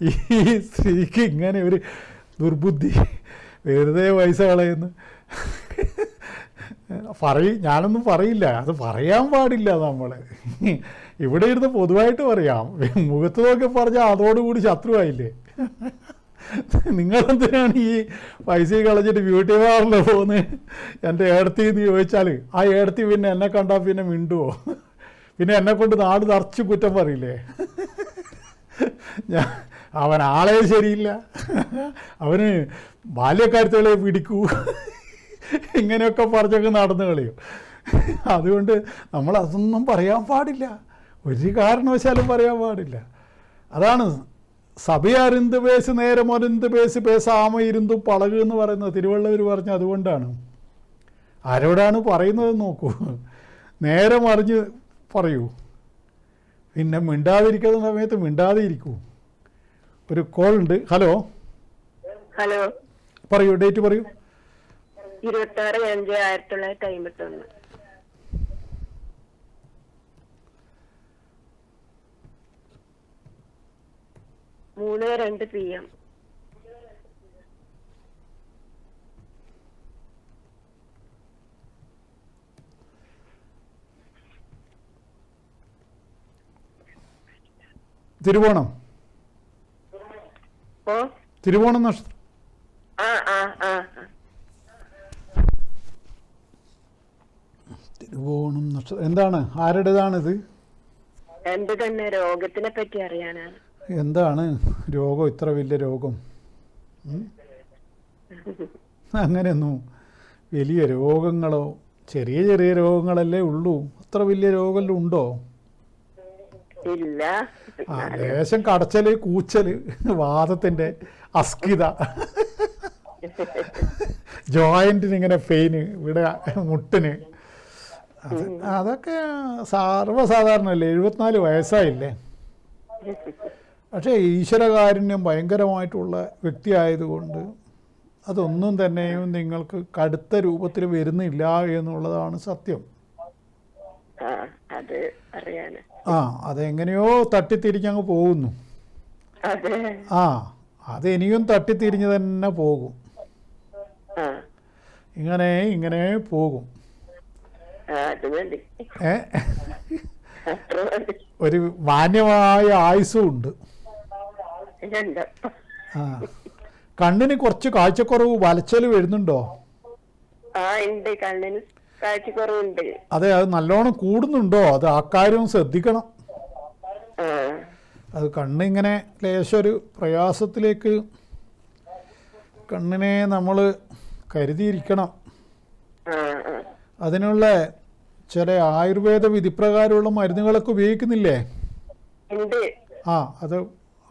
ഈ സ്ത്രീക്ക് ഇങ്ങനെ ഒരു ദുർബുദ്ധി, വെറുതെ പൈസ കളയുന്നു? ഞാനൊന്നും പറയില്ല, അത് പറയാൻ പാടില്ല. നമ്മൾ ഇവിടെ ഇരുന്ന് പൊതുവായിട്ട് പറയാം, മുഖത്ത് നോക്കി പറഞ്ഞാൽ അതോടുകൂടി ശത്രുവായില്ലേ. നിങ്ങളെന്തിനാണ് ഈ പൈസ കളഞ്ഞിട്ട് ബ്യൂട്ടി പാർലറിൽ പോകുന്നത് എൻ്റെ ഏടത്തി എന്ന് ചോദിച്ചാൽ, ആ ഏടത്തി പിന്നെ എന്നെ കണ്ടാൽ പിന്നെ മിണ്ടുവോ? പിന്നെ എന്നെക്കൊണ്ട് നാട് നിറച്ച് കുറ്റം പറയില്ലേ? അവൻ ആളെ ശരിയില്ല, അവന് ബാല്യക്കാരത്തുകളെ പിടിക്കൂ, ഇങ്ങനെയൊക്കെ പറഞ്ഞൊക്കെ നടന്നു കളയും. അതുകൊണ്ട് നമ്മൾ അതൊന്നും പറയാൻ പാടില്ല, ഒരു കാരണവശാലും പറയാൻ പാടില്ല. അതാണ് സഭയരുന്ത് പേസ് നേരം ഒരുന്ത് പേസ് പേസാമ ഇരുന്തും പളക് എന്ന് പറയുന്നത് തിരുവള്ളുവർ പറഞ്ഞ അതുകൊണ്ടാണ്. ആരോടാണ് പറയുന്നത് നോക്കൂ, നേരെ മറിഞ്ഞ് പറയൂ, പിന്നെ മിണ്ടാതിരിക്കുന്ന സമയത്ത് മിണ്ടാതെ ഇരിക്കൂ. ഒരു കോൾ ഉണ്ട്. ഹലോ ഹലോ, പറയൂ, ഡേറ്റ് പറയൂ. 26/5/1951. 3:02 PM. തിരുവോണം, തിരുവോണം നക്ഷത്രം. തിരുവോണം നക്ഷത്രം എന്താണ്, ആരുടേതാണിത്? എന്റെ തന്നെ രോഗത്തിനെ പറ്റി അറിയാനാണ്. എന്താണ് രോഗം? ഇത്ര വലിയ രോഗം? അങ്ങനെയൊന്നും വലിയ രോഗങ്ങളോ, ചെറിയ ചെറിയ രോഗങ്ങളല്ലേ ഉള്ളൂ. അത്ര വലിയ രോഗമെല്ലാം ഉണ്ടോ? ഇല്ല. ലേശം കടച്ചല്, കൂച്ചല്, വാദത്തിന്റെ അസ്കിത, ജോയിന്റിന് ഇങ്ങനെ പെയിന്, ഇവിടെ മുട്ടിന്, അതൊക്കെ സർവ്വസാധാരണല്ലേ. 74 വയസ്സായില്ലേ. പക്ഷേ ഈശ്വരകാരുണ്യം ഭയങ്കരമായിട്ടുള്ള വ്യക്തിയായതുകൊണ്ട് അതൊന്നും തന്നെയും നിങ്ങൾക്ക് കടുത്ത രൂപത്തിൽ വരുന്നില്ല എന്നുള്ളതാണ് സത്യം. അതെങ്ങനെയോ തട്ടിത്തിരിഞ്ഞങ്ങ് പോകുന്നു. അതിനിയും തട്ടിത്തിരിഞ്ഞ് തന്നെ പോകും. ഇങ്ങനെ പോകും. ഒരു മാന്യമായ ആയുസ്സും ഉണ്ട്. കണ്ണിന് കുറച്ച് കാഴ്ചക്കുറവ്, വലച്ചല് വരുന്നുണ്ടോ? അതെ, അത് നല്ലോണം കൂടുന്നുണ്ടോ? അത് ആ കാര്യം ശ്രദ്ധിക്കണം. അത് കണ്ണിങ്ങനെ ലേശൊരു പ്രയാസത്തിലേക്ക് കണ്ണിനെ നമ്മൾ കരുതിയിരിക്കണം. അതിനുള്ള ചില ആയുർവേദ വിധിപ്രകാരമുള്ള മരുന്നുകളൊക്കെ ഉപയോഗിക്കുന്നില്ലേ?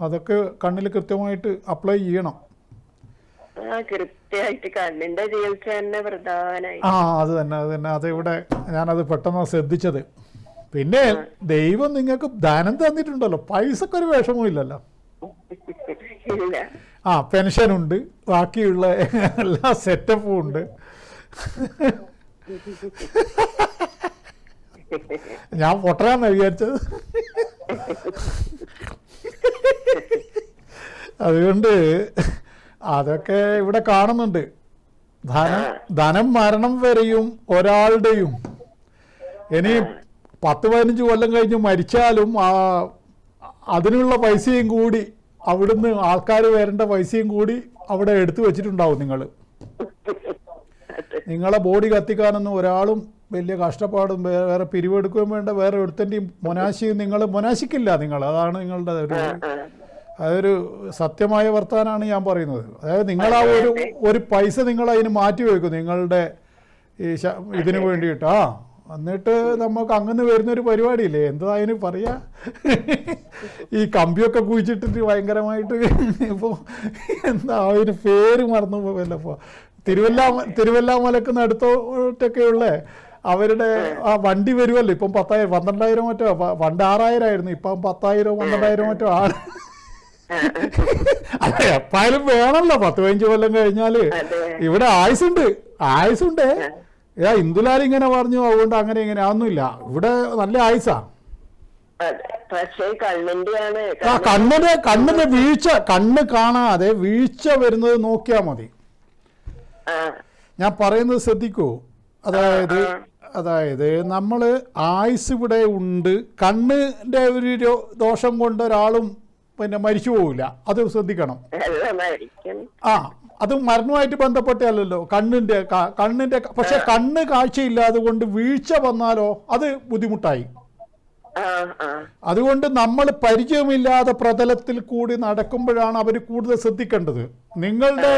അതൊക്കെ കണ്ണിൽ കൃത്യമായിട്ട് അപ്ലൈ ചെയ്യണം. അത് തന്നെ. അതിവിടെ ഞാനത് പെട്ടെന്ന് ശ്രദ്ധിച്ചത്. പിന്നെ ദൈവം നിങ്ങൾക്ക് ധനം തന്നിട്ടുണ്ടല്ലോ, പൈസക്ക് ഒരു വിഷമവും ഇല്ലല്ലോ. പെൻഷനുണ്ട്, ബാക്കിയുള്ള എല്ലാ സെറ്റപ്പും ഉണ്ട്. ഞാൻ പൊട്ടരാന്നാ വിചാരിച്ചത്. അതുകൊണ്ട് അതൊക്കെ ഇവിടെ കാണുന്നുണ്ട്. ധനം മരണം വരെയും ഒരാളുടെയും. ഇനി 10-15 കൊല്ലം കഴിഞ്ഞ് മരിച്ചാലും അതിനുള്ള പൈസയും കൂടി അവിടുന്ന് ആൾക്കാർ വരേണ്ട പൈസയും കൂടി അവിടെ എടുത്തു വെച്ചിട്ടുണ്ടാവും. നിങ്ങളെ ബോഡി കത്തിക്കാനൊന്നും ഒരാളും വലിയ കഷ്ടപ്പാടും വേറെ പിരിവെടുക്കുകയും വേണ്ട, വേറെ ഒരുത്തൻ്റെയും മൊനാശിയും നിങ്ങൾ മൊനാശിക്കില്ല. അതാണ് നിങ്ങളുടെ അതൊരു സത്യമായ വർത്താനാണ് ഞാൻ പറയുന്നത്. അതായത് നിങ്ങൾ ആ ഒരു പൈസ നിങ്ങൾ അതിന് മാറ്റി വയ്ക്കും നിങ്ങളുടെ ഈ ഇതിനു വേണ്ടിയിട്ട്. എന്നിട്ട് നമുക്ക് അങ്ങനെ വരുന്നൊരു പരിപാടിയില്ലേ, എന്താ അതിന് പറയാ, ഈ കമ്പിയൊക്കെ കുഴിച്ചിട്ടിട്ട് ഭയങ്കരമായിട്ട്. ഇപ്പോൾ എന്താ അതിന് പേര് മറന്നു പോയല്ലോ. ഇപ്പോൾ തിരുവല്ലാമലക്ക് അടുത്തോട്ടൊക്കെയുള്ള അവരുടെ ആ വണ്ടി വരുമല്ലോ. ഇപ്പം 10,000 12,000 മറ്റോ, പണ്ട് 6,000 ആയിരുന്നു, ഇപ്പം 10,000 12,000 മറ്റോ ആണ്. അല്ല എപ്പായാലും വേണമല്ലോ, 10-15 കൊല്ലം കഴിഞ്ഞാല് ഇവിടെ ആയുസുണ്ട്. ഇന്ദുലാലിങ്ങനെ പറഞ്ഞു അതുകൊണ്ട് അങ്ങനെ ഇങ്ങനെ ഒന്നുമില്ല. ഇവിടെ നല്ല ആയുസാ. കണ്ണിന്റെ വീഴ്ച, കണ്ണ് കാണാതെ വീഴ്ച വരുന്നത് നോക്കിയാ മതി. ഞാൻ പറയുന്നത് ശ്രദ്ധിക്കൂ. അതായത് നമ്മൾ ആയുസ് ഇവിടെ ഉണ്ട്. കണ്ണിന്റെ ഒരു ദോഷം കൊണ്ട് ഒരാളും പിന്നെ മരിച്ചു പോവില്ല, അത് ശ്രദ്ധിക്കണം. അത് മരണവുമായിട്ട് ബന്ധപ്പെട്ടല്ലോ കണ്ണിന്റെ. പക്ഷെ കണ്ണ് കാഴ്ചയില്ലാതെ കൊണ്ട് വീഴ്ച വന്നാലോ അത് ബുദ്ധിമുട്ടായി. അതുകൊണ്ട് നമ്മൾ പരിചയമില്ലാതെ പ്രതലത്തിൽ കൂടി നടക്കുമ്പോഴാണ് അവർ കൂടുതൽ ശ്രദ്ധിക്കേണ്ടത്. നിങ്ങളുടെ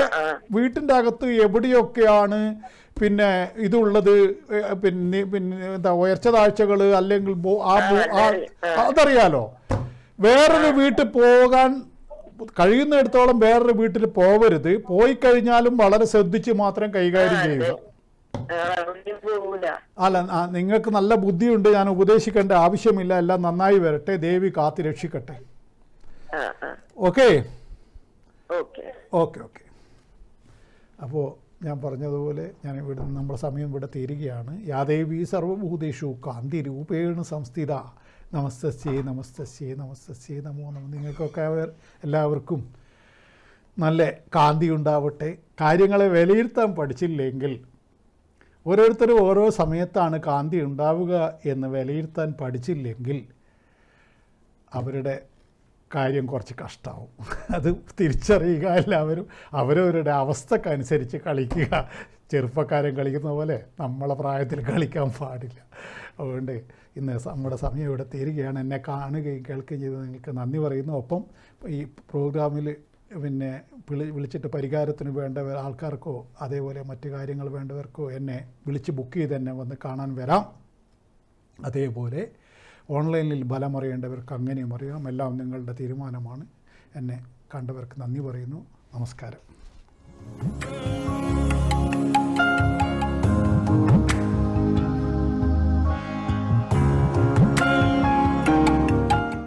വീട്ടിൻ്റെ അകത്ത് എവിടെയൊക്കെയാണ് പിന്നെ ഇതുള്ളത്, പിന്നെ എന്താ ഉയർച്ച താഴ്ചകൾ, അല്ലെങ്കിൽ അതറിയാലോ. വേറൊരു വീട്ടിൽ പോകാൻ കഴിയുന്നിടത്തോളം വേറൊരു വീട്ടിൽ പോവരുത്. പോയി കഴിഞ്ഞാലും വളരെ ശ്രദ്ധിച്ച് മാത്രം കൈകാര്യം ചെയ്യുക. അല്ല, നിങ്ങൾക്ക് നല്ല ബുദ്ധിയുണ്ട്, ഞാൻ ഉപദേശിക്കേണ്ട ആവശ്യമില്ല. എല്ലാം നന്നായി വരട്ടെ, ദേവി കാത്തി രക്ഷിക്കട്ടെ. ഓക്കെ. അപ്പോൾ ഞാൻ പറഞ്ഞതുപോലെ നമ്മുടെ സമയം ഇവിടെ തീരുകയാണ്. യാദേവി സർവഭൂതേഷു കാന്തി രൂപേണ സംസ്ഥിത. നമസ്തസ്യേ നമോ നമ. നിങ്ങൾക്കൊക്കെ എല്ലാവർക്കും നല്ല കാന്തി ഉണ്ടാവട്ടെ. കാര്യങ്ങളെ വിലയിരുത്താൻ പഠിച്ചില്ലെങ്കിൽ, ഓരോരുത്തരും ഓരോ സമയത്താണ് കാന്തി ഉണ്ടാവുക എന്ന് വിലയിരുത്താൻ പഠിച്ചില്ലെങ്കിൽ അവരുടെ കാര്യം കുറച്ച് കഷ്ടമാവും. അത് തിരിച്ചറിയുക. എല്ലാവരും അവരവരുടെ അവസ്ഥക്കനുസരിച്ച് കളിക്കുക. ചെറുപ്പക്കാരൻ കളിക്കുന്ന പോലെ നമ്മളെ പ്രായത്തിൽ കളിക്കാൻ പാടില്ല. അതുകൊണ്ട് ഇന്ന് നമ്മുടെ സമയം ഇവിടെ തീരുകയാണ്. എന്നെ കാണുകയും കേൾക്കുകയും ചെയ്ത് നിങ്ങൾക്ക് നന്ദി പറയുന്നു. ഒപ്പം ഈ പ്രോഗ്രാമിൽ പിന്നെ വിളിച്ചിട്ട് പരിഹാരത്തിന് വേണ്ട ആൾക്കാർക്കോ അതേപോലെ മറ്റു കാര്യങ്ങൾ വേണ്ടവർക്കോ എന്നെ വിളിച്ച് ബുക്ക് ചെയ്ത് എന്നെ വന്ന് കാണാൻ വരാം. അതേപോലെ ഓൺലൈനിൽ ബലമറിയേണ്ടവർക്ക് അങ്ങനെയും അറിയാം. എല്ലാം നിങ്ങളുടെ തീരുമാനമാണ്. എന്നെ കണ്ടവർക്ക് നന്ദി പറയുന്നു. നമസ്കാരം.